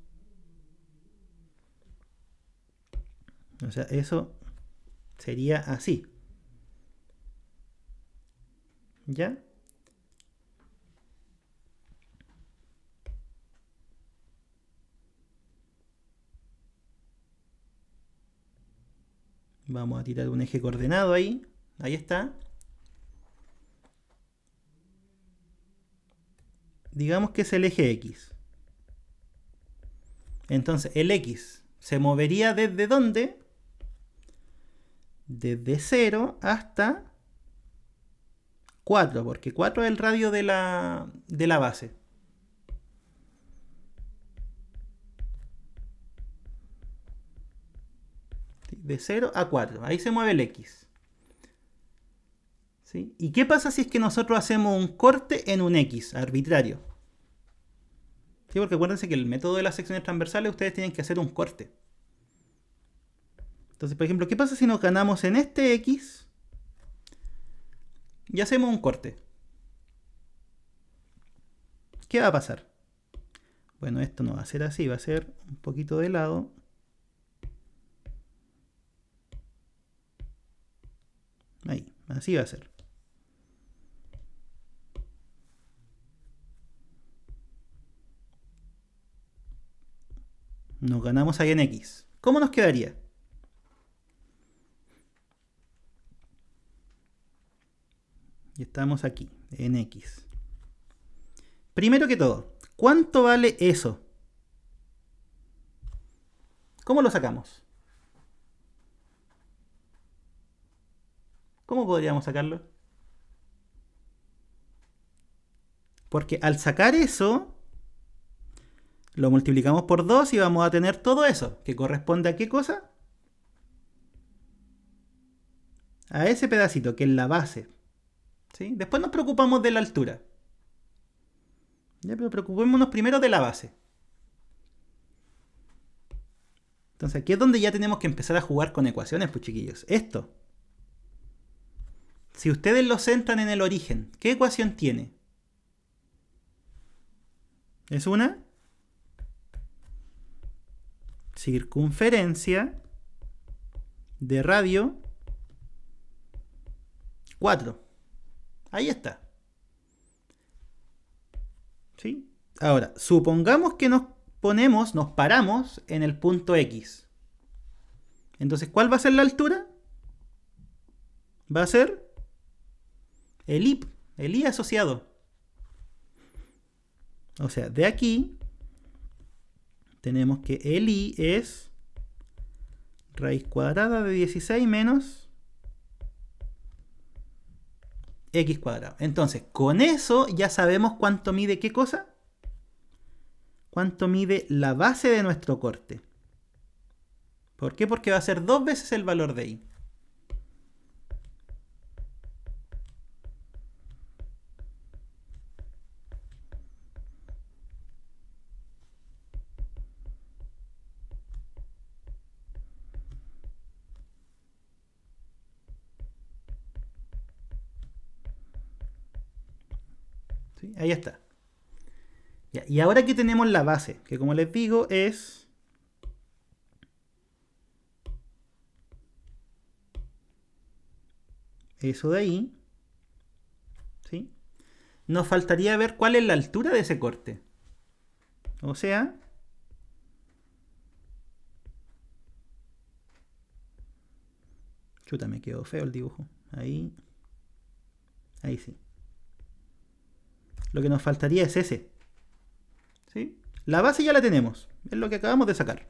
O sea, eso Sería así. ¿Ya? Vamos a tirar un eje coordenado ahí. Ahí está. Digamos que es el eje X. Entonces el X se movería ¿desde dónde? Desde 0 hasta 4, porque 4 es el radio de la base. De 0 a 4, ahí se mueve el X. ¿Sí? ¿Y qué pasa si es que nosotros hacemos un corte en un X arbitrario? ¿Sí? Porque acuérdense que el método de las secciones transversales ustedes tienen que hacer un corte. Entonces, por ejemplo, ¿qué pasa si nos ganamos en este X y hacemos un corte? ¿Qué va a pasar? Bueno, esto no va a ser así, va a ser un poquito de lado. Ahí, así va a ser. Nos ganamos ahí en X. ¿Cómo nos quedaría? Y estamos aquí, en X. Primero que todo, ¿cuánto vale eso? ¿Cómo lo sacamos? ¿Cómo podríamos sacarlo? Porque al sacar eso, lo multiplicamos por 2 y vamos a tener todo eso. ¿Que corresponde a qué cosa? A ese pedacito, que es la base. ¿Sí? Después nos preocupamos de la altura. Ya, pero preocupémonos primero de la base. Entonces aquí es donde ya tenemos que empezar a jugar con ecuaciones, pues chiquillos. Esto. Si ustedes lo centran en el origen, ¿qué ecuación tiene? Es una circunferencia de radio 4. Ahí está. ¿Sí? Ahora, supongamos que nos paramos en el punto X. Entonces, ¿cuál va a ser la altura? Va a ser el I asociado. O sea, de aquí tenemos que el I es raíz cuadrada de 16 menos X cuadrado. Entonces, con eso ya sabemos cuánto mide qué cosa. Cuánto mide la base de nuestro corte. ¿Por qué? Porque va a ser 2 veces el valor de I. ¿Sí? Ahí está. Ya, y ahora que tenemos la base, que como les digo es eso de ahí, ¿sí? Nos faltaría ver cuál es la altura de ese corte. O sea, chuta, me quedó feo el dibujo. Ahí, ahí sí. Lo que nos faltaría es ese. ¿Sí? La base ya la tenemos, es lo que acabamos de sacar.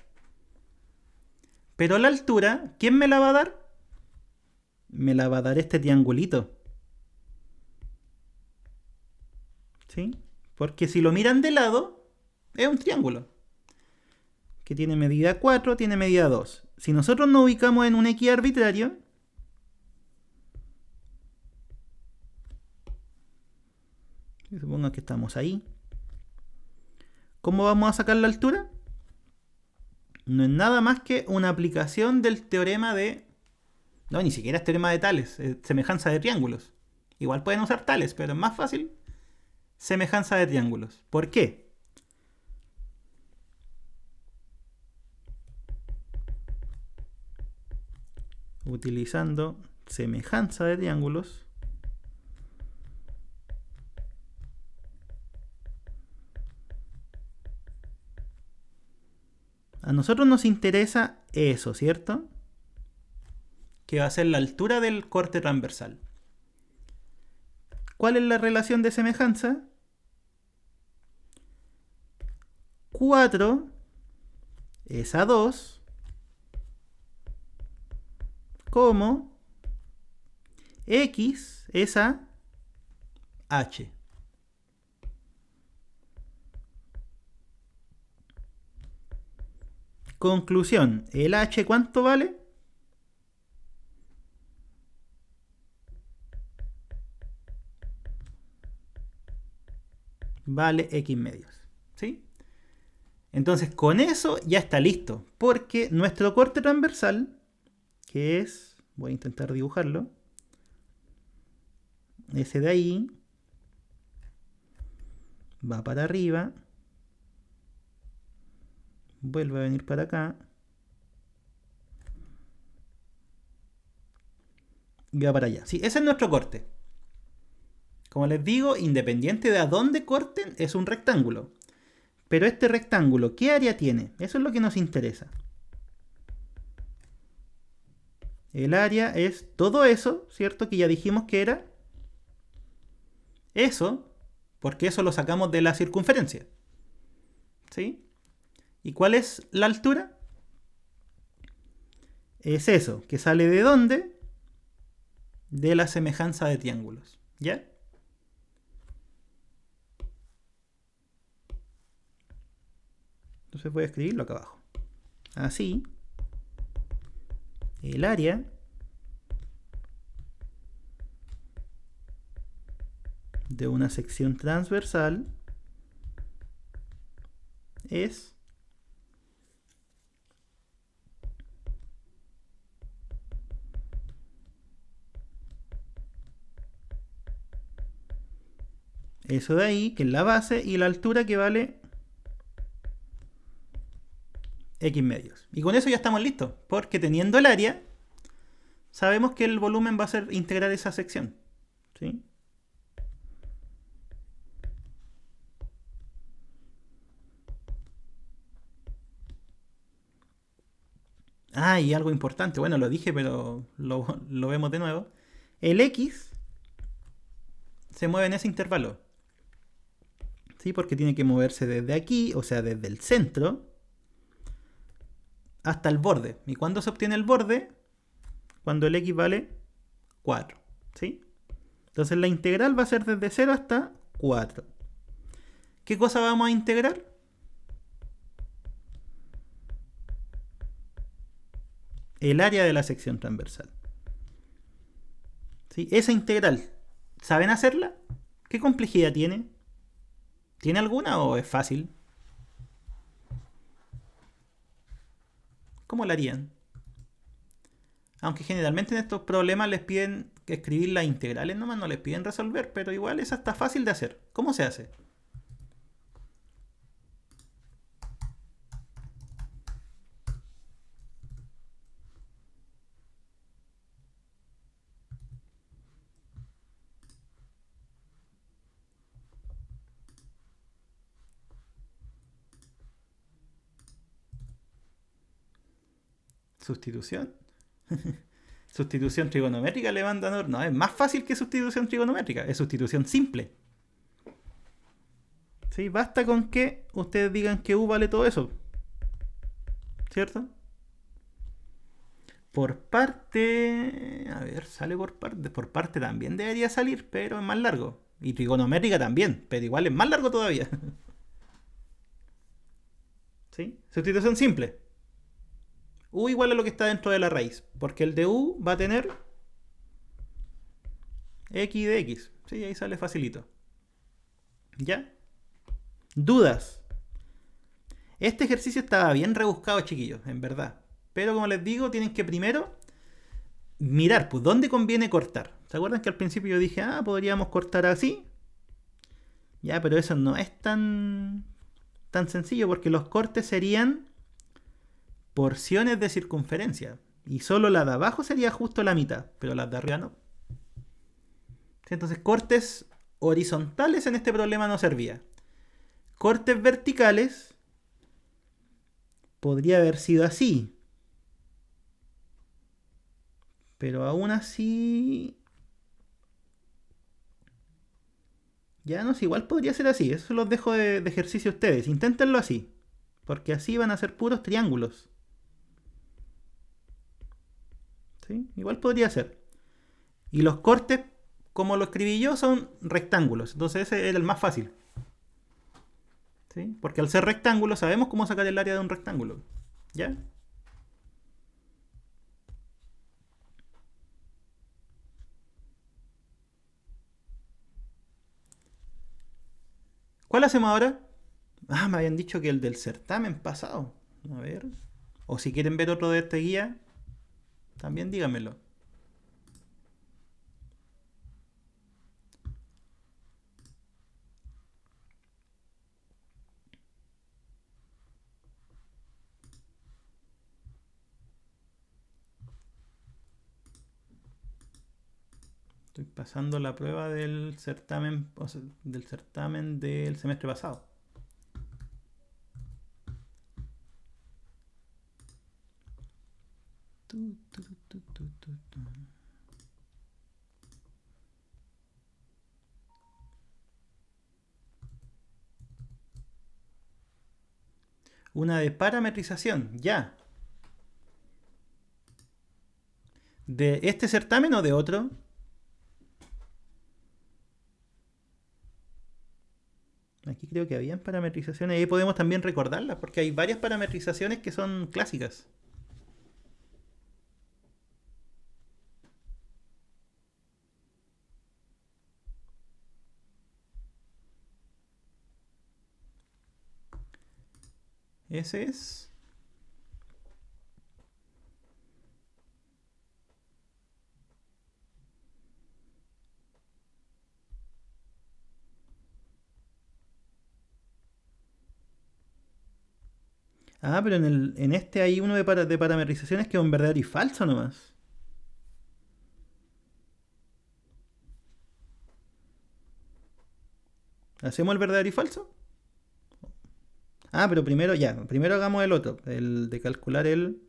Pero la altura, ¿quién me la va a dar? Me la va a dar este triangulito. ¿Sí? Porque si lo miran de lado, es un triángulo. Que tiene medida 4, tiene medida 2. Si nosotros nos ubicamos en un X arbitrario, supongo que estamos ahí. ¿Cómo vamos a sacar la altura? No es nada más que una aplicación del teorema de... No, ni siquiera es teorema de Tales, es semejanza de triángulos. Igual pueden usar Tales, pero es más fácil semejanza de triángulos. ¿Por qué? utilizando semejanza de triángulos, a nosotros nos interesa eso, ¿cierto? Que va a ser la altura del corte transversal. ¿Cuál es la relación de semejanza? 4 es a 2 como X es a H. Conclusión, ¿el H cuánto vale? Vale X medios, ¿sí? Entonces con eso ya está listo, porque nuestro corte transversal, que es, voy a intentar dibujarlo, ese de ahí, va para arriba, vuelve a venir para acá, y va para allá. Sí, ese es nuestro corte. Como les digo, independiente de a dónde corten, es un rectángulo. Pero este rectángulo, ¿qué área tiene? Eso es lo que nos interesa. El área es todo eso, ¿cierto? Que ya dijimos que era eso, porque eso lo sacamos de la circunferencia. ¿Sí? ¿Y cuál es la altura? Es eso, que sale ¿de dónde? De la semejanza de triángulos. ¿Ya? Entonces voy a escribirlo acá abajo. Así, el área de una sección transversal es eso de ahí, que es la base, y la altura que vale X medios. Y con eso ya estamos listos, porque teniendo el área, sabemos que el volumen va a ser integrar esa sección. ¿Sí? Ah, y algo importante, bueno, lo dije, pero lo vemos de nuevo. El X se mueve en ese intervalo. ¿Sí? Porque tiene que moverse desde aquí, o sea, desde el centro, hasta el borde. ¿Y cuándo se obtiene el borde? Cuando el X vale 4. ¿Sí? Entonces la integral va a ser desde 0 hasta 4. ¿Qué cosa vamos a integrar? El área de la sección transversal. ¿Sí? Esa integral, ¿saben hacerla? ¿Qué complejidad tiene? ¿Tiene alguna o es fácil? ¿Cómo la harían? Aunque generalmente en estos problemas les piden que escribir las integrales nomás, no les piden resolver, pero igual esa está fácil de hacer. ¿Cómo se hace? ¿Sustitución? Sustitución trigonométrica le mandan. No, es más fácil que sustitución trigonométrica. Es sustitución simple. ¿Sí? Basta con que ustedes digan que U vale todo eso. ¿Cierto? Por parte... A ver, sale por parte. Por parte también debería salir, pero es más largo. Y trigonométrica también, pero igual es más largo todavía. ¿Sí? Sustitución simple. U igual a lo que está dentro de la raíz. Porque el de U va a tener X de X. Sí, ahí sale facilito. ¿Ya? ¿Dudas? Este ejercicio estaba bien rebuscado, chiquillos, en verdad. Pero como les digo, tienen que primero mirar, pues, ¿dónde conviene cortar? ¿Se acuerdan que al principio yo dije, podríamos cortar así? Ya, pero eso no es tan sencillo, porque los cortes serían porciones de circunferencia. Y solo la de abajo sería justo la mitad, pero las de arriba no. Entonces cortes horizontales en este problema no servía. Cortes verticales podría haber sido así. Pero aún así... Ya no sé, igual podría ser así. Eso los dejo de ejercicio a ustedes. Inténtenlo así. Porque así van a ser puros triángulos. ¿Sí? Igual podría ser. Y los cortes, como lo escribí yo, son rectángulos. Entonces ese era el más fácil. ¿Sí? Porque al ser rectángulo sabemos cómo sacar el área de un rectángulo. ¿Ya? ¿Cuál hacemos ahora? Ah, me habían dicho que el del certamen pasado. A ver. O si quieren ver otro de esta guía, también díganmelo. Estoy pasando la prueba del certamen, o sea, del certamen del semestre pasado. Una de parametrización, ya. ¿De este certamen o de otro? Aquí creo que habían parametrizaciones. Ahí podemos también recordarlas, porque hay varias parametrizaciones que son clásicas. Ese es. Ah, pero en este hay uno de parametrizaciones que es un verdadero y falso nomás. ¿Hacemos el verdadero y falso? Ah, pero primero ya, primero hagamos el otro, el de calcular el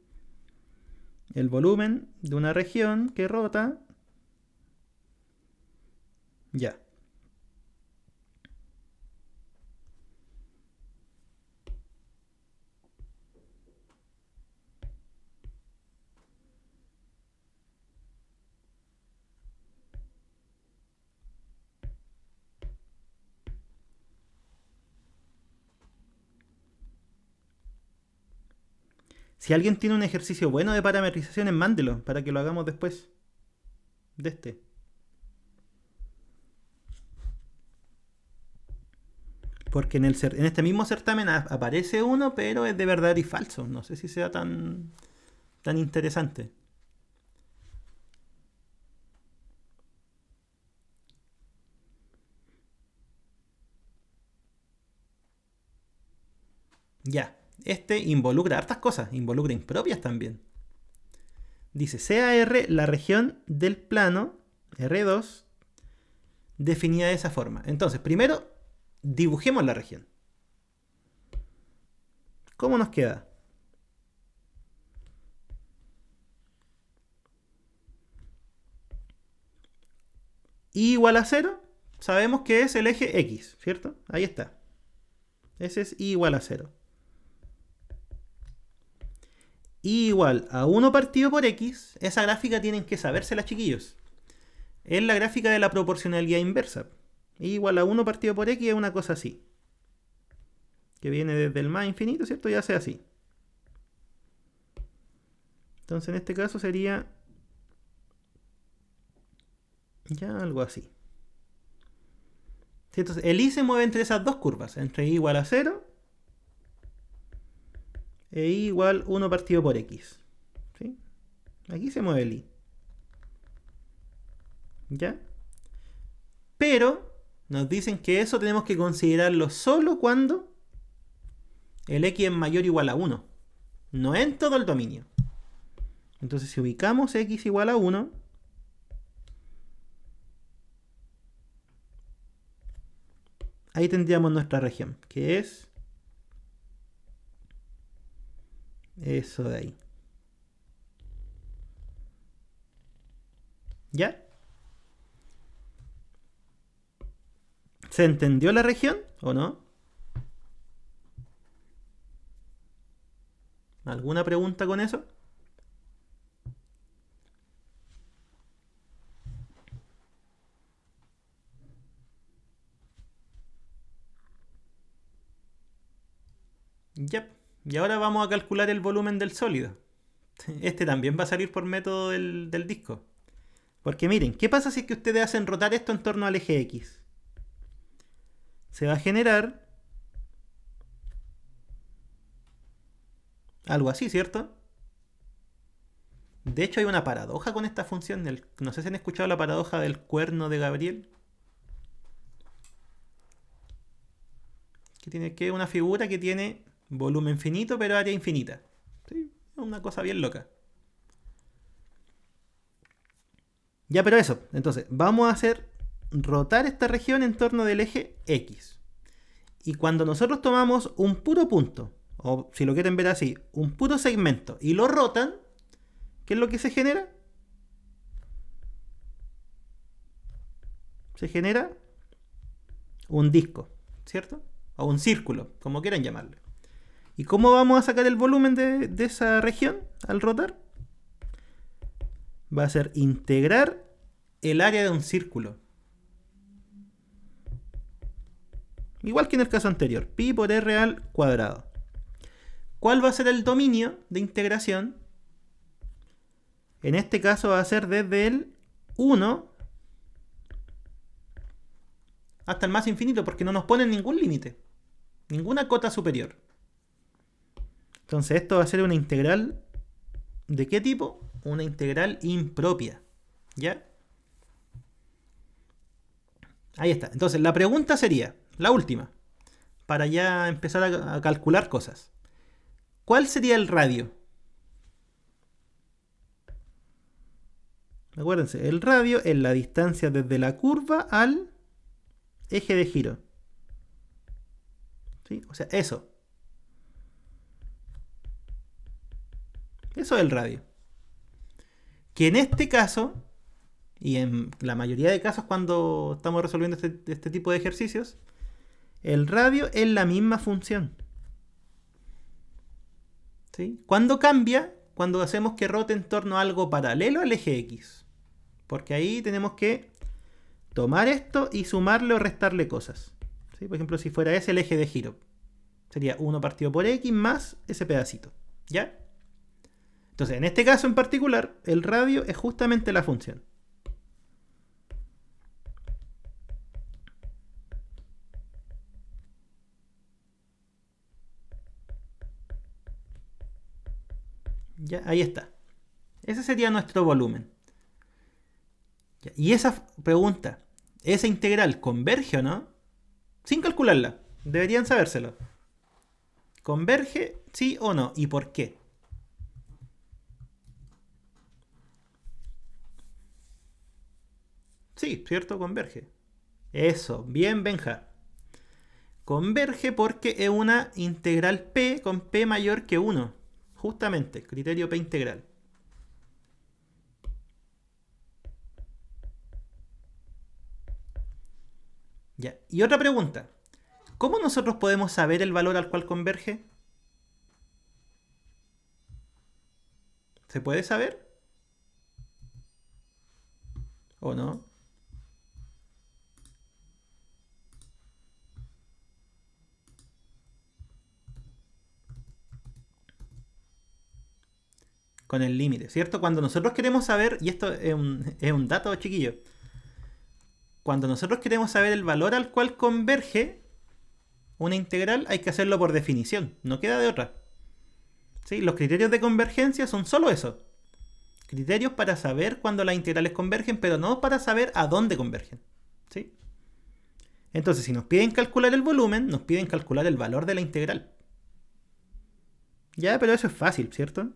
volumen de una región que rota. Ya. Si alguien tiene un ejercicio bueno de parametrizaciones, mándelo para que lo hagamos después de este. Porque en este mismo certamen aparece uno, pero es de verdadero y falso. No sé si sea tan interesante. Ya, este involucra hartas cosas, involucra impropias también. Dice, sea R la región del plano, R2, definida de esa forma. Entonces, primero, dibujemos la región. ¿Cómo nos queda? Y igual a 0, sabemos que es el eje X, ¿cierto? Ahí está. Ese es I igual a 0. Y igual a 1 partido por X, esa gráfica tienen que sabérsela, chiquillos. Es la gráfica de la proporcionalidad inversa. Y igual a 1 partido por X es una cosa así. Que viene desde el más infinito, ¿cierto? Y hace así. Entonces en este caso sería ya algo así. Entonces el I se mueve entre esas dos curvas, entre I igual a 0 e I igual 1 partido por X. ¿Sí? Aquí se mueve el I. ¿Ya? Pero nos dicen que eso tenemos que considerarlo solo cuando el X es mayor o igual a 1. No en todo el dominio. Entonces si ubicamos x igual a 1, ahí tendríamos nuestra región, que es eso de ahí. ¿Ya? ¿Se entendió la región o no? ¿Alguna pregunta con eso? Ya. Y ahora vamos a calcular el volumen del sólido. Este también va a salir por método del disco. Porque miren, ¿qué pasa si es que ustedes hacen rotar esto en torno al eje X? Se va a generar algo así, ¿cierto? De hecho hay una paradoja con esta función. No sé si han escuchado la paradoja del cuerno de Gabriel. Que es una figura que tiene volumen finito pero área infinita. ¿Sí? Es una cosa bien loca. Ya, pero eso. Entonces, vamos a hacer rotar esta región en torno del eje X. Y cuando nosotros tomamos un puro punto, o si lo quieren ver así, un puro segmento, y lo rotan, ¿qué es lo que se genera? Se genera un disco, ¿cierto? O un círculo, como quieran llamarlo. ¿Y cómo vamos a sacar el volumen de esa región al rotar? Va a ser integrar el área de un círculo. Igual que en el caso anterior, pi por r al cuadrado. ¿Cuál va a ser el dominio de integración? En este caso va a ser desde el 1 hasta el más infinito, porque no nos ponen ningún límite, ninguna cota superior. Entonces esto va a ser una integral, ¿de qué tipo? Una integral impropia. ¿Ya? Ahí está. Entonces la pregunta sería, la última, para ya empezar a calcular cosas. ¿Cuál sería el radio? Acuérdense, el radio es la distancia desde la curva al eje de giro. ¿Sí? O sea, eso. Eso es el radio. Que en este caso, y en la mayoría de casos cuando estamos resolviendo este tipo de ejercicios, el radio es la misma función. ¿Sí? ¿Cuándo cambia? Cuando hacemos que rote en torno a algo paralelo al eje X. Porque ahí tenemos que tomar esto y sumarle o restarle cosas. ¿Sí? Por ejemplo, si fuera ese el eje de giro, sería 1 partido por X más ese pedacito. ¿Ya? Entonces, en este caso en particular, el radio es justamente la función. Ya, ahí está. Ese sería nuestro volumen. Ya, y esa pregunta, ¿esa integral converge o no? Sin calcularla. Deberían sabérselo. ¿Converge, sí o no? ¿Y por qué? Sí, ¿cierto? Converge. Eso, bien, Benja. Converge porque es una integral p con p mayor que 1. Justamente, criterio p integral. Ya. Y otra pregunta. ¿Cómo nosotros podemos saber el valor al cual converge? ¿Se puede saber? ¿O no? Con el límite, ¿cierto? Cuando nosotros queremos saber, y esto es un dato chiquillo, cuando nosotros queremos saber el valor al cual converge una integral, hay que hacerlo por definición, no queda de otra. ¿Sí? Los criterios de convergencia son solo eso. Criterios para saber cuándo las integrales convergen, pero no para saber a dónde convergen. ¿Sí? Entonces, si nos piden calcular el volumen, nos piden calcular el valor de la integral. Ya, pero eso es fácil, ¿cierto?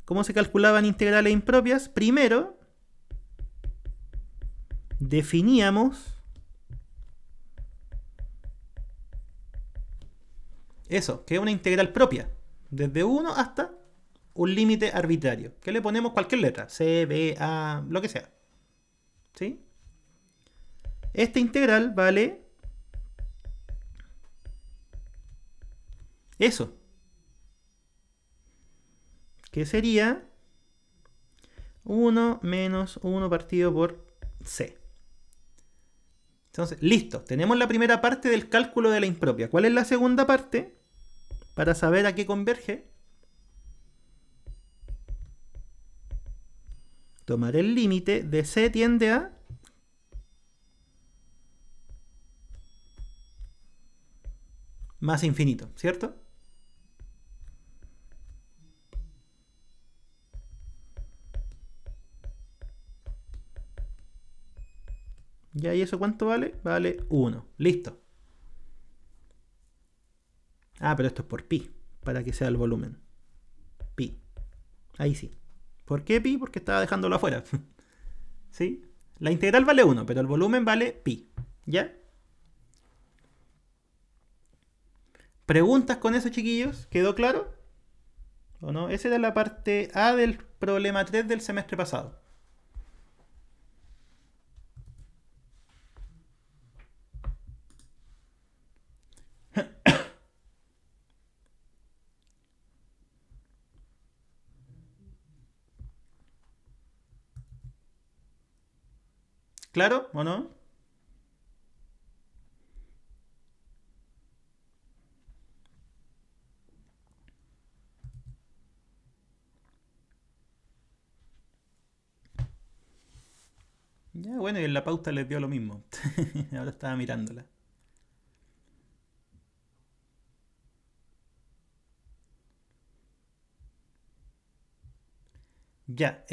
¿Cómo se calculaban integrales impropias? Primero, definíamos eso, que es una integral propia, desde 1 hasta un límite arbitrario, que le ponemos cualquier letra, C, B, A, lo que sea. ¿Sí? Esta integral vale eso, que sería 1 menos 1 partido por C. Entonces, listo, tenemos la primera parte del cálculo de la impropia. ¿Cuál es la segunda parte? Para saber a qué converge, tomar el límite de C tiende a más infinito, ¿cierto? ¿Ya? ¿Y eso cuánto vale? Vale 1. Listo. Ah, pero esto es por pi, para que sea el volumen. Pi. Ahí sí. ¿Por qué pi? Porque estaba dejándolo afuera. ¿Sí? La integral vale 1, pero el volumen vale pi. ¿Ya? ¿Preguntas con eso, chiquillos? ¿Quedó claro? ¿O no? Esa era la parte A del problema 3 del semestre pasado. ¿Claro o no? Ya, bueno, y en la pauta les dio lo mismo. Ahora estaba mirándola. Ya,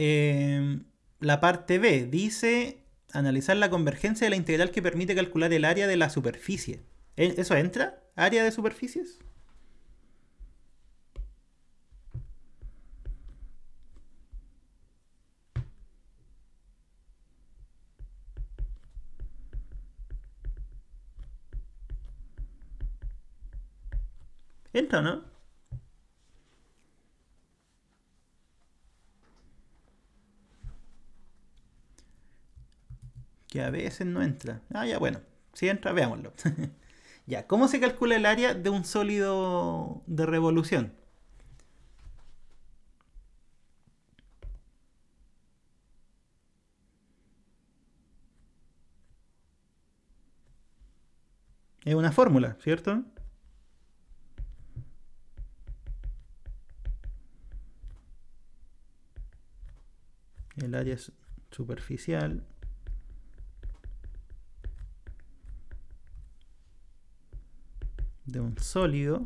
la parte B dice analizar la convergencia de la integral que permite calcular el área de la superficie. ¿Eso entra? ¿Área de superficies? ¿Entra o no? Que a veces no entra. Ah, ya, bueno. Si entra, veámoslo. Ya, ¿cómo se calcula el área de un sólido de revolución? Es una fórmula, ¿cierto? El área superficial de un sólido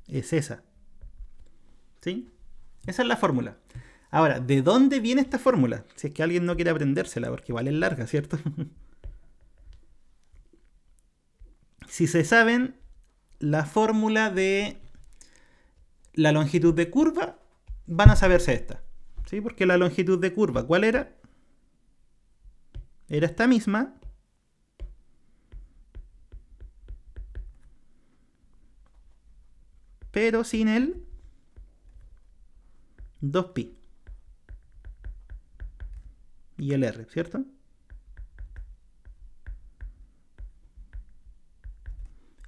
es esa. ¿Sí? Esa es la fórmula. Ahora, ¿de dónde viene esta fórmula? Si es que alguien no quiere aprendérsela, porque igual es larga, ¿cierto? Si se saben la fórmula de la longitud de curva, van a saberse esta. ¿Sí? Porque la longitud de curva, ¿cuál era? Era esta misma. Pero sin el 2pi. Y el r, ¿cierto?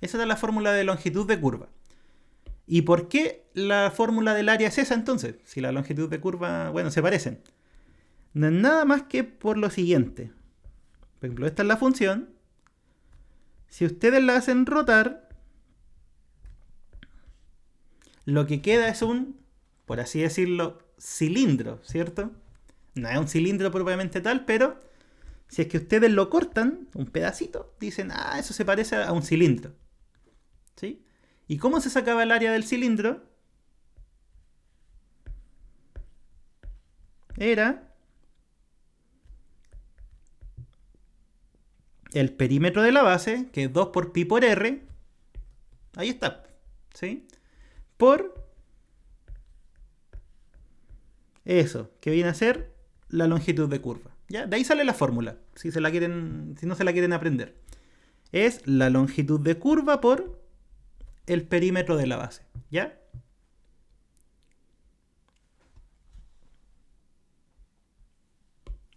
Esa era la fórmula de longitud de curva. ¿Y por qué la fórmula del área es esa entonces? Si la longitud de curva, bueno, se parecen. No es nada más que por lo siguiente. Por ejemplo, esta es la función. Si ustedes la hacen rotar, lo que queda es un, por así decirlo, cilindro, ¿cierto? No es un cilindro propiamente tal, pero Si es que ustedes lo cortan, un pedacito, dicen, ah, eso se parece a un cilindro. ¿Sí? ¿Y cómo se sacaba el área del cilindro? Era el perímetro de la base, que es 2 por pi por r. Ahí está. ¿Sí? Por eso, que viene a ser la longitud de curva. ¿Ya? De ahí sale la fórmula, si no se la quieren aprender. Es la longitud de curva por el perímetro de la base. ¿Ya?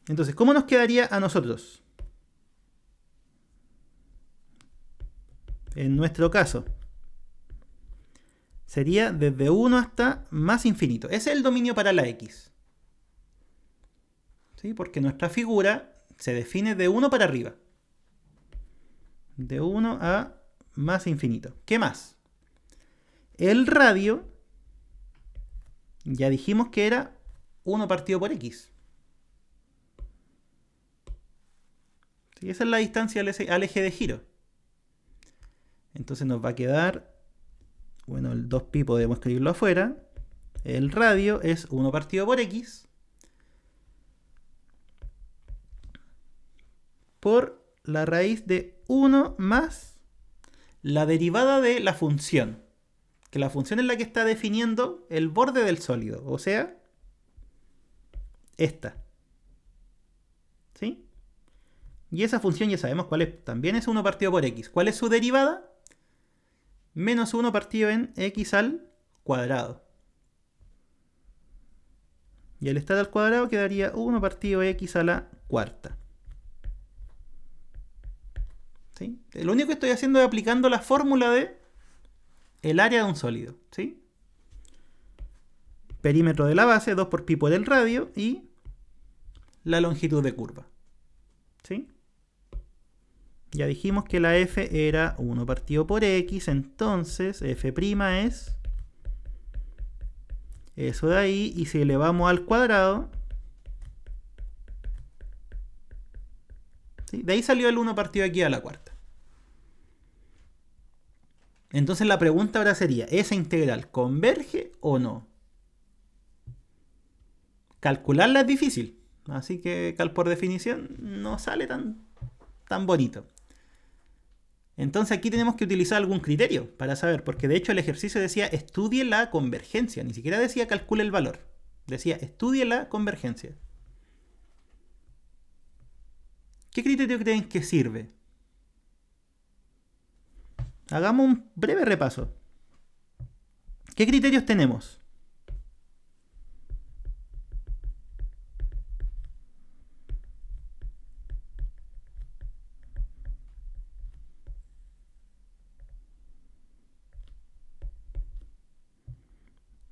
Entonces, ¿cómo nos quedaría a nosotros? En nuestro caso, sería desde 1 hasta más infinito. Ese es el dominio para la x. ¿Sí? Porque nuestra figura se define de 1 para arriba. De 1 a más infinito. ¿Qué más? El radio, ya dijimos que era 1 partido por x. ¿Sí? Esa es la distancia al eje de giro. Entonces nos va a quedar, bueno, el 2pi podemos escribirlo afuera. El radio es 1 partido por x por la raíz de 1 más la derivada de la función. Que la función es la que está definiendo el borde del sólido. O sea, esta. ¿Sí? Y esa función ya sabemos cuál es. También es 1 partido por x. ¿Cuál es su derivada? Menos 1 partido en x al cuadrado. Y al estar al cuadrado quedaría 1 partido x a la cuarta. ¿Sí? Lo único que estoy haciendo es aplicando la fórmula de el área de un sólido. ¿Sí? Perímetro de la base, 2 por pi por el radio y la longitud de curva. ¿Sí? Ya dijimos que la f era 1 partido por x, entonces f' es eso de ahí, y si elevamos al cuadrado, ¿sí? De ahí salió el 1 partido aquí a la cuarta. Entonces la pregunta ahora sería, ¿esa integral converge o no? Calcularla es difícil, así que por definición no sale tan bonito. Entonces aquí tenemos que utilizar algún criterio para saber, porque de hecho el ejercicio decía estudie la convergencia, ni siquiera decía calcule el valor, decía estudie la convergencia. ¿Qué criterio creen que sirve? Hagamos un breve repaso. ¿Qué criterios tenemos?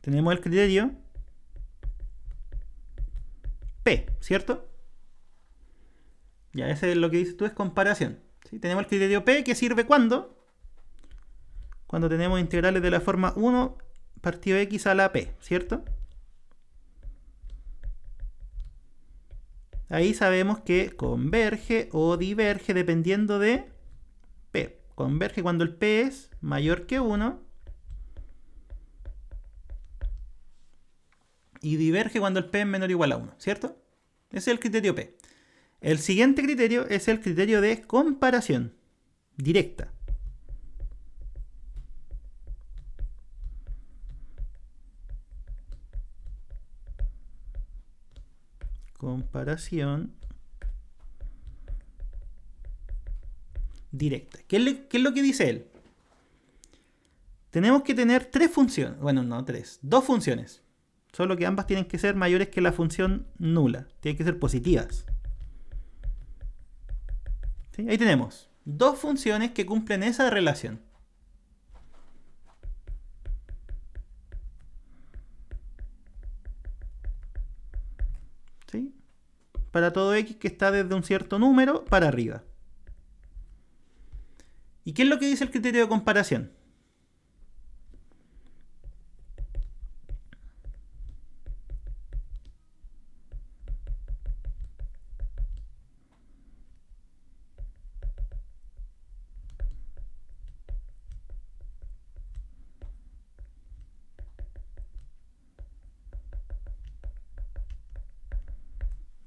Tenemos el criterio P, ¿cierto? Ya, ese es lo que dices tú, es comparación. ¿Sí? Tenemos el criterio P que sirve cuando tenemos integrales de la forma 1 partido x a la P, ¿cierto? Ahí sabemos que converge o diverge dependiendo de P. Converge cuando el P es mayor que 1 y diverge cuando el P es menor o igual a 1, ¿cierto? Ese es el criterio P. El siguiente criterio es el criterio de comparación directa. Comparación directa. ¿Qué es lo que dice él? Tenemos que tener tres funciones. Bueno, no tres. Dos funciones. Solo que ambas tienen que ser mayores que la función nula. Tienen que ser positivas. ¿Sí? Ahí tenemos dos funciones que cumplen esa relación. ¿Sí? Para todo x que está desde un cierto número para arriba. ¿Y qué es lo que dice el criterio de comparación?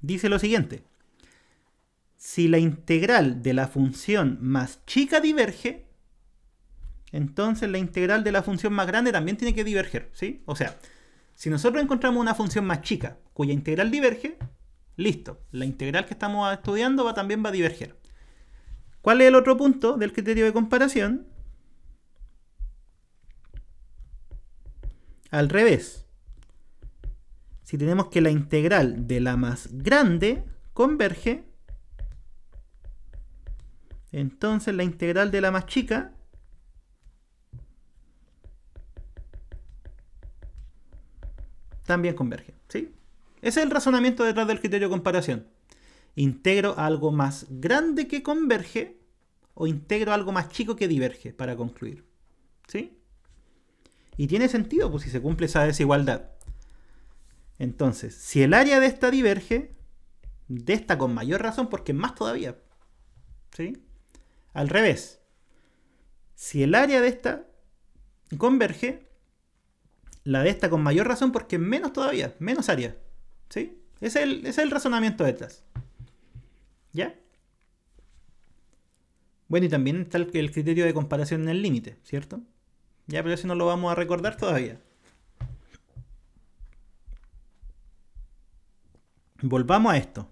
dice lo siguiente. Si la integral de la función más chica diverge, entonces la integral de la función más grande también tiene que diverger, ¿sí? O sea, si nosotros encontramos una función más chica cuya integral diverge, listo, la integral que estamos estudiando también va a diverger. ¿Cuál es el otro punto del criterio de comparación? Al revés. Si tenemos que la integral de la más grande converge, entonces la integral de la más chica también converge, ¿sí? Ese es el razonamiento detrás del criterio de comparación. ¿Integro a algo más grande que converge o integro a algo más chico que diverge para concluir? ¿Sí? Y tiene sentido, pues si se cumple esa desigualdad. Entonces, si el área de esta diverge, de esta con mayor razón porque es más todavía. ¿Sí? Al revés. Si el área de esta converge, la de esta con mayor razón porque es menos todavía, menos área. ¿Sí? Ese es el razonamiento detrás. ¿Ya? Bueno, y también está el criterio de comparación en el límite, ¿cierto? Ya, pero eso no lo vamos a recordar todavía. Volvamos a esto.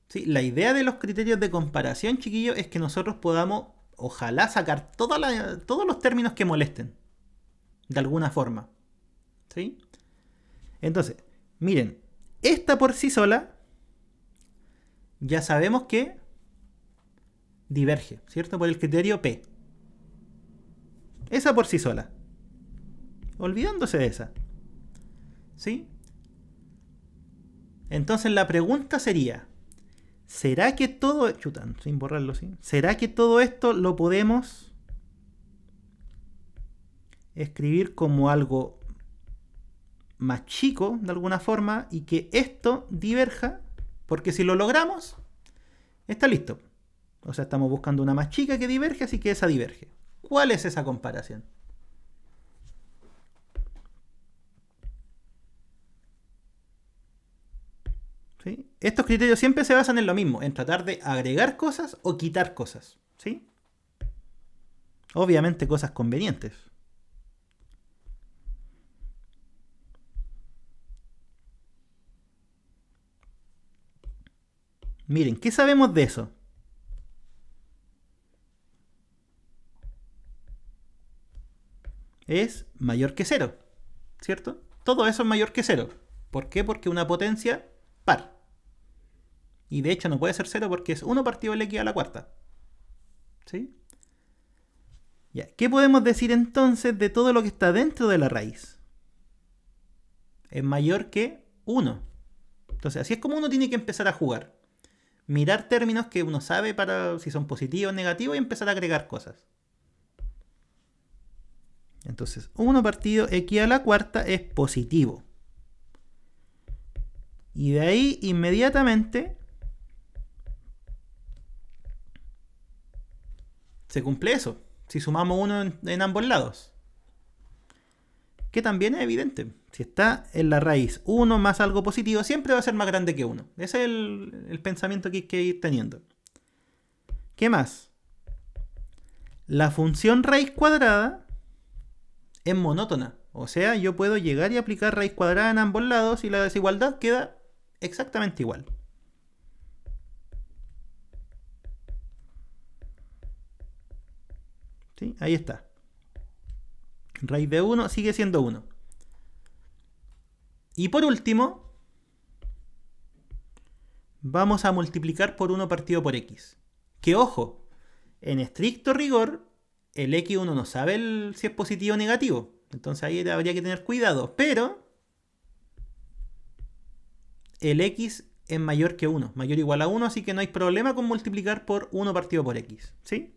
Sí, la idea de los criterios de comparación, chiquillos, es que nosotros podamos, ojalá, sacar todos los términos que molesten. De alguna forma. ¿Sí? Entonces, miren, esta por sí sola, ya sabemos que diverge, ¿cierto? Por el criterio P. Esa por sí sola. Olvidándose de esa. ¿Sí? Entonces la pregunta sería, ¿será que todo... Chutan, sin borrarlo, ¿sí? ¿Será que todo esto lo podemos escribir como algo más chico, de alguna forma, y que esto diverja? Porque si lo logramos, está listo. O sea, estamos buscando una más chica que diverge, así que esa diverge. ¿Cuál es esa comparación? ¿Sí? Estos criterios siempre se basan en lo mismo, en tratar de agregar cosas o quitar cosas. ¿Sí? Obviamente cosas convenientes. Miren, ¿qué sabemos de eso? Es mayor que cero, ¿cierto? Todo eso es mayor que cero. ¿Por qué? Porque una potencia par. Y de hecho no puede ser cero porque es 1 partido el x a la cuarta. ¿Sí? Ya. ¿Qué podemos decir entonces de todo lo que está dentro de la raíz? Es mayor que 1. Entonces así es como uno tiene que empezar a jugar. Mirar términos que uno sabe para si son positivos o negativos y empezar a agregar cosas. Entonces 1 partido x a la cuarta es positivo. Y de ahí inmediatamente se cumple eso. Si sumamos 1 en ambos lados. Que también es evidente. Si está en la raíz 1 más algo positivo, siempre va a ser más grande que 1. Ese es el pensamiento que hay que ir teniendo. ¿Qué más? La función raíz cuadrada es monótona. O sea, yo puedo llegar y aplicar raíz cuadrada en ambos lados y la desigualdad queda exactamente igual. ¿Sí? Ahí está. Raíz de 1 sigue siendo 1. Y por último, vamos a multiplicar por 1 partido por x. Que ojo, en estricto rigor, el x1 no sabe si es positivo o negativo. Entonces ahí habría que tener cuidado. Pero el x es mayor que 1, mayor o igual a 1, así que no hay problema con multiplicar por 1 partido por x. ¿Sí?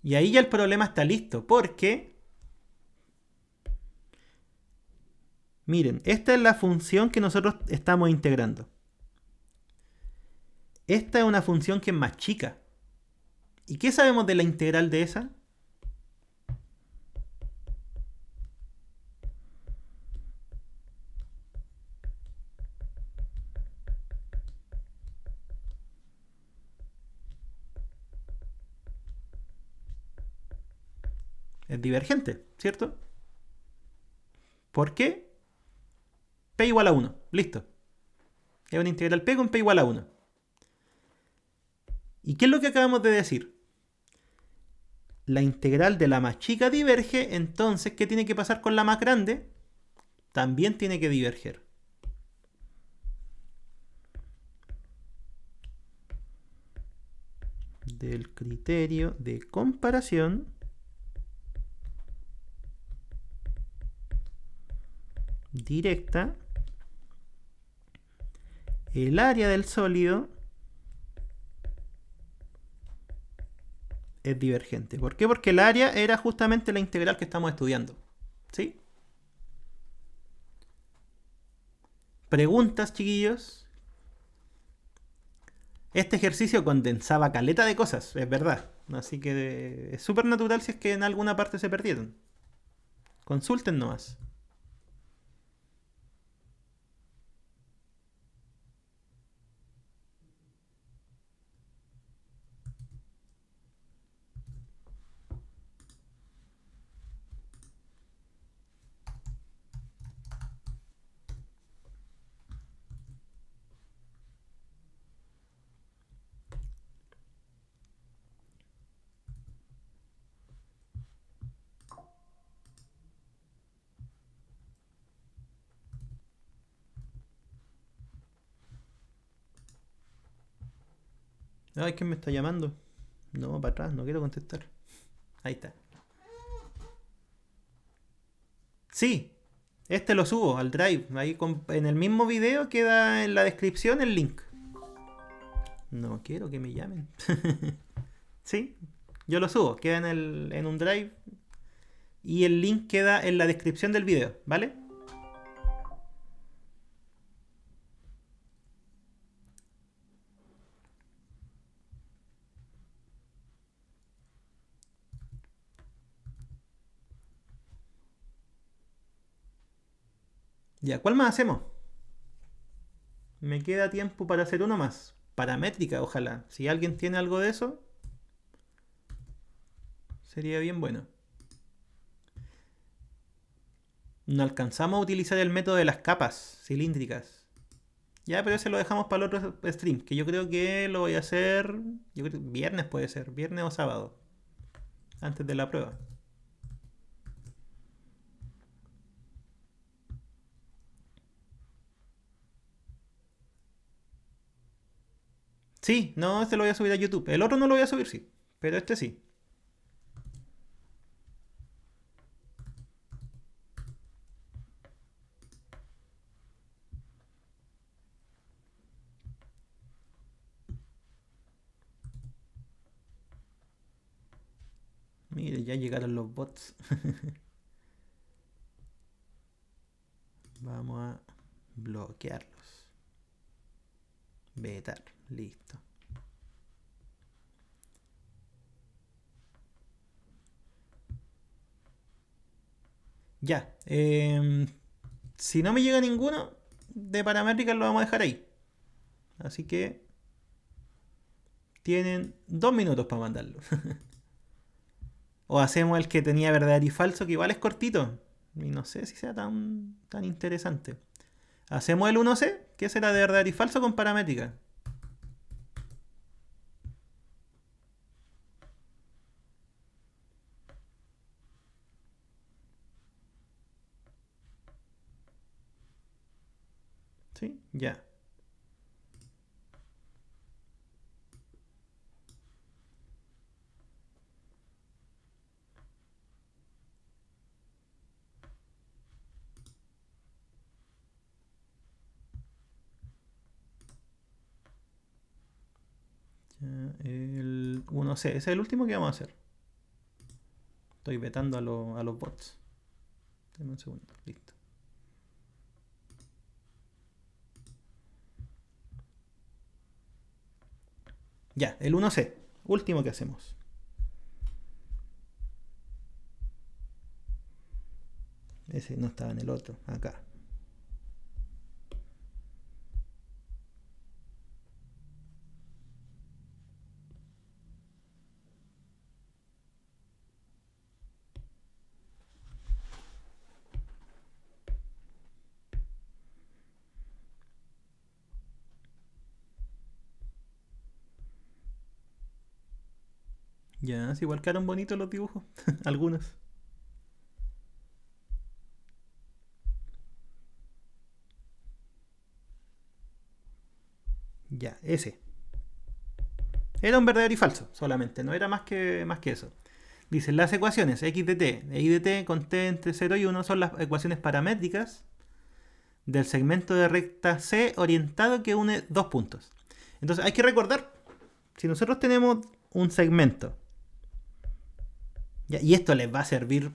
Y ahí ya el problema está listo, porque Miren, esta es la función que nosotros estamos integrando. Esta es una función que es más chica. ¿Y qué sabemos de la integral de esa? Es divergente, ¿cierto? ¿Por qué? P igual a 1. Listo. Es una integral P con P igual a 1. ¿Y qué es lo que acabamos de decir? La integral de la más chica diverge, entonces, ¿qué tiene que pasar con la más grande? También tiene que diverger. Del criterio de comparación directa, el área del sólido es divergente. ¿Por qué? Porque el área era justamente la integral que estamos estudiando. ¿Sí? ¿Preguntas, chiquillos? Este ejercicio condensaba caleta de cosas, es verdad. Así que es súper natural si es que en alguna parte se perdieron. Consulten nomás. Ay, ¿quién me está llamando? No, para atrás, no quiero contestar. Ahí está. Sí, este lo subo al Drive. Ahí en el mismo video queda en la descripción el link. No quiero que me llamen. Sí, yo lo subo. Queda en un Drive. Y el link queda en la descripción del video, ¿vale? Ya, ¿cuál más hacemos? Me queda tiempo para hacer uno más. Paramétrica, ojalá. Si alguien tiene algo de eso, sería bien bueno. No alcanzamos a utilizar el método de las capas cilíndricas. Ya, pero ese lo dejamos para el otro stream, que yo creo que lo voy a hacer, yo creo que viernes puede ser, viernes o sábado, antes de la prueba. Sí, no, este lo voy a subir a YouTube. El otro no lo voy a subir, sí, pero este sí. Mire, ya llegaron los bots. Vamos a bloquearlos. Vetar, listo. Ya, si no me llega ninguno, de paramétricas lo vamos a dejar ahí. Así que tienen 2 minutos para mandarlo. O hacemos el que tenía verdadero y falso, que igual es cortito. Y no sé si sea tan interesante. Hacemos el 1C, que será de verdadero y falso con paramétrica. ¿Sí? Ya. Ya, el 1C, ese es el último que vamos a hacer. Estoy vetando a los bots. Dame un segundo, listo. Ya, el 1C. Último que hacemos. Ese no estaba en el otro, acá. Ya, es igual quedaron bonitos los dibujos. Algunos. Ya, ese. Era un verdadero y falso, solamente. No era más que eso. Dicen, las ecuaciones x de t e y de t con t entre 0 y 1 son las ecuaciones paramétricas del segmento de recta C orientado que une dos puntos. Entonces hay que recordar, si nosotros tenemos un segmento, ¿ya? Y esto les va a servir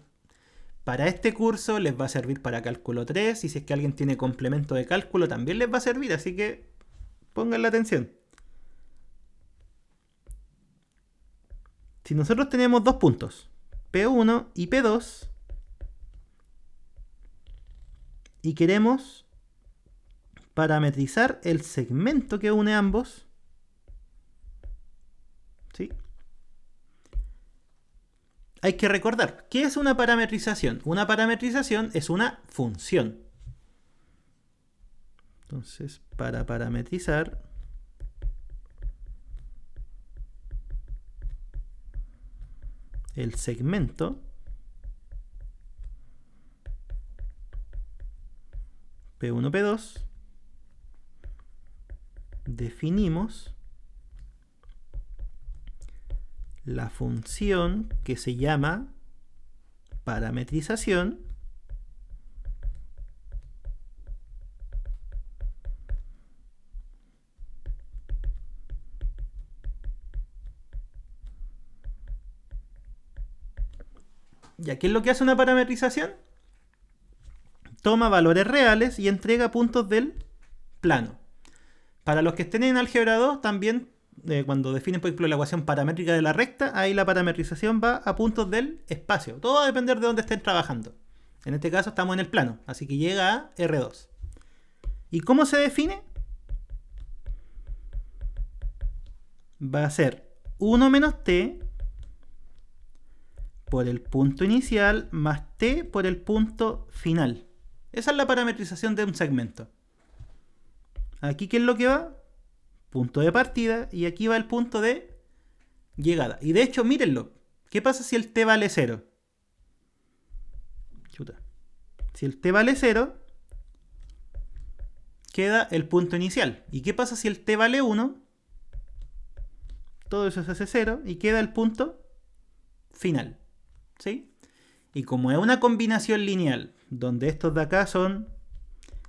para este curso, les va a servir para cálculo 3, y si es que alguien tiene complemento de cálculo también les va a servir, así que pongan la atención. Si nosotros tenemos dos puntos, P1 y P2, y queremos parametrizar el segmento que une ambos, ¿sí? Hay que recordar, ¿qué es una parametrización? Una parametrización es una función. Entonces, para parametrizar, el segmento P1, P2, definimos la función que se llama parametrización ¿Ya qué es lo que hace una parametrización? Toma valores reales y entrega puntos del plano. Para los que estén en álgebra 2, también cuando definen, por ejemplo, la ecuación paramétrica de la recta, ahí la parametrización va a puntos del espacio. Todo va a depender de dónde estén trabajando. En este caso estamos en el plano, así que llega a R2. ¿Y cómo se define? Va a ser 1 menos t por el punto inicial más t por el punto final. Esa es la parametrización de un segmento. Aquí, ¿qué es lo que va? Punto de partida, y aquí va el punto de llegada. Y de hecho, mírenlo. ¿Qué pasa si el t vale 0? Chuta. Si el t vale 0, queda el punto inicial. ¿Y qué pasa si el t vale 1? Todo eso se hace 0 y queda el punto final. ¿Sí? Y como es una combinación lineal, donde estos de acá son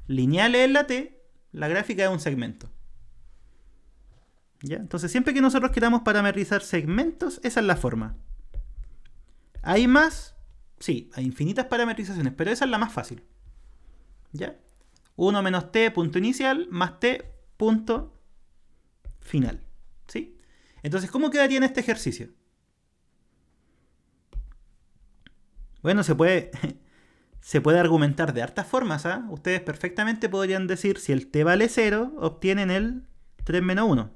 lineales en la t, la gráfica es un segmento. ¿Ya? Entonces, siempre que nosotros queramos parametrizar segmentos, esa es la forma. ¿Hay más? Sí, hay infinitas parametrizaciones, pero esa es la más fácil. ¿Ya? 1 menos t punto inicial más t punto final. ¿Sí? Entonces, ¿cómo quedaría en este ejercicio? Bueno, se puede argumentar de hartas formas. ¿Ah? Ustedes perfectamente podrían decir, si el t vale 0, obtienen el 3 menos 1.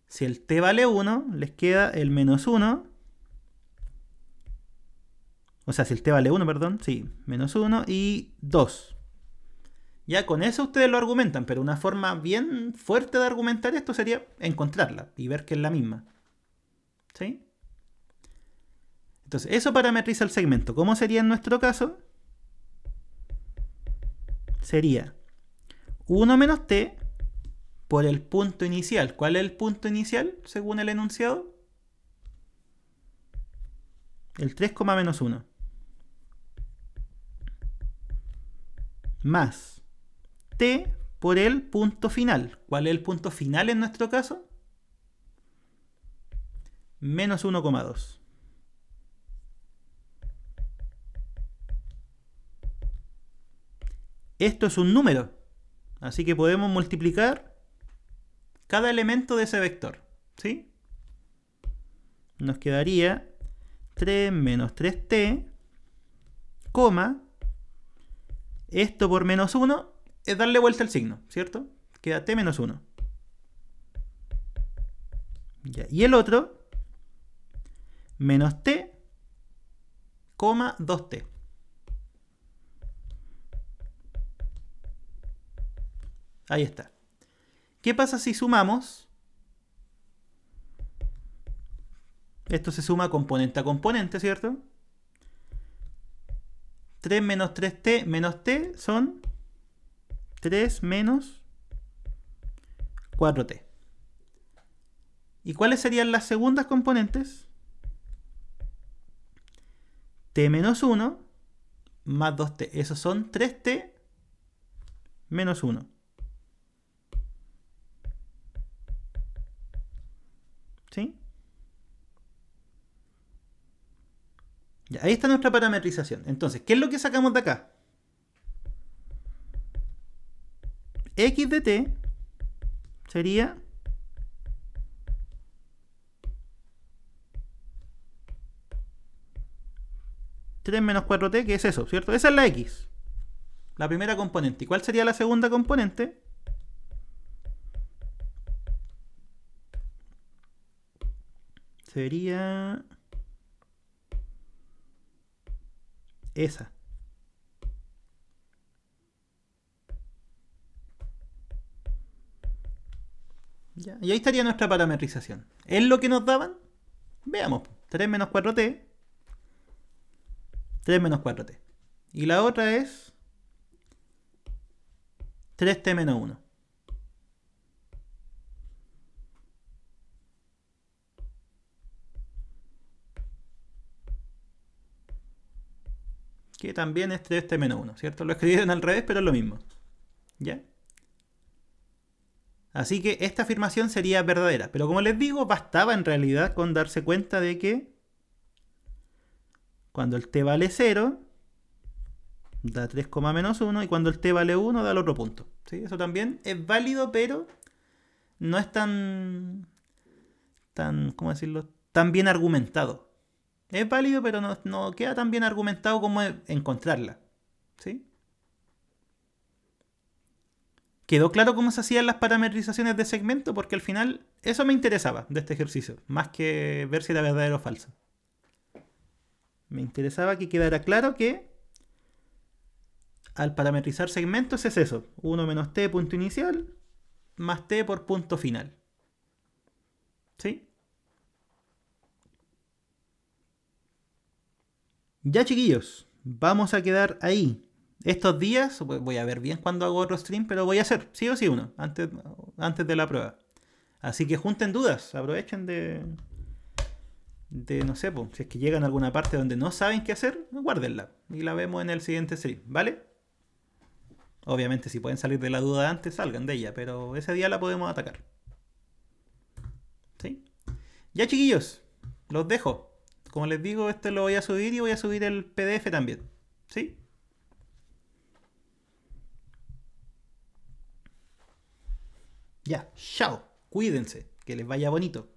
Si el t vale 1, les queda el menos 1. O sea, si el t vale 1, perdón, sí, menos 1 y 2. Ya con eso ustedes lo argumentan, pero una forma bien fuerte de argumentar esto sería encontrarla y ver que es la misma. ¿Sí? Entonces, eso parametriza el segmento. ¿Cómo sería en nuestro caso? Sería 1 menos t por el punto inicial. ¿Cuál es el punto inicial según el enunciado? El 3, menos 1. Más t por el punto final. ¿Cuál es el punto final en nuestro caso? Menos 1,2. Esto es un número, así que podemos multiplicar cada elemento de ese vector. ¿Sí? Nos quedaría 3 menos 3t, coma, esto por menos 1 es darle vuelta al signo, ¿cierto? Queda t menos 1. Ya. Y el otro, menos t, coma 2t. Ahí está. ¿Qué pasa si sumamos? Esto se suma componente a componente, ¿cierto? 3 menos 3t menos t son 3 menos 4t. ¿Y cuáles serían las segundas componentes? T menos 1 más 2t. Esos son 3t menos 1. ¿Sí? Ya, ahí está nuestra parametrización. Entonces, ¿qué es lo que sacamos de acá? X de t sería tres menos 4t, que es eso, ¿cierto? Esa es la x, la primera componente. ¿Y cuál sería la segunda componente? Sería esa. Ya. Y ahí estaría nuestra parametrización. ¿Es lo que nos daban? Veamos. 3 menos 4t. 3 menos 4t. Y la otra es 3t menos 1. Que también es 3t menos 1, ¿cierto? Lo escribieron al revés, pero es lo mismo. ¿Ya? Así que esta afirmación sería verdadera. Pero como les digo, bastaba en realidad con darse cuenta de que cuando el t vale 0, da 3, menos 1, y cuando el t vale 1, da el otro punto. ¿Sí? Eso también es válido, pero no es tan, ¿cómo decirlo? Tan bien argumentado. Es válido, pero no queda tan bien argumentado como encontrarla. ¿Sí? ¿Quedó claro cómo se hacían las parametrizaciones de segmento? Porque al final eso me interesaba de este ejercicio, más que ver si era verdadero o falso. Me interesaba que quedara claro que al parametrizar segmentos es eso. 1 menos t punto inicial más t por punto final. ¿Sí? Ya, chiquillos, vamos a quedar ahí. Estos días, voy a ver bien cuando hago otro stream, pero voy a hacer sí o sí uno, antes de la prueba. Así que junten dudas, aprovechen no sé, si es que llegan a alguna parte donde no saben qué hacer, guárdenla y la vemos en el siguiente stream, ¿vale? Obviamente si pueden salir de la duda antes, salgan de ella, pero ese día la podemos atacar. ¿Sí? Ya, chiquillos, los dejo. Como les digo, este lo voy a subir y voy a subir el PDF también. ¿Sí? Ya, chao. Cuídense. Que les vaya bonito.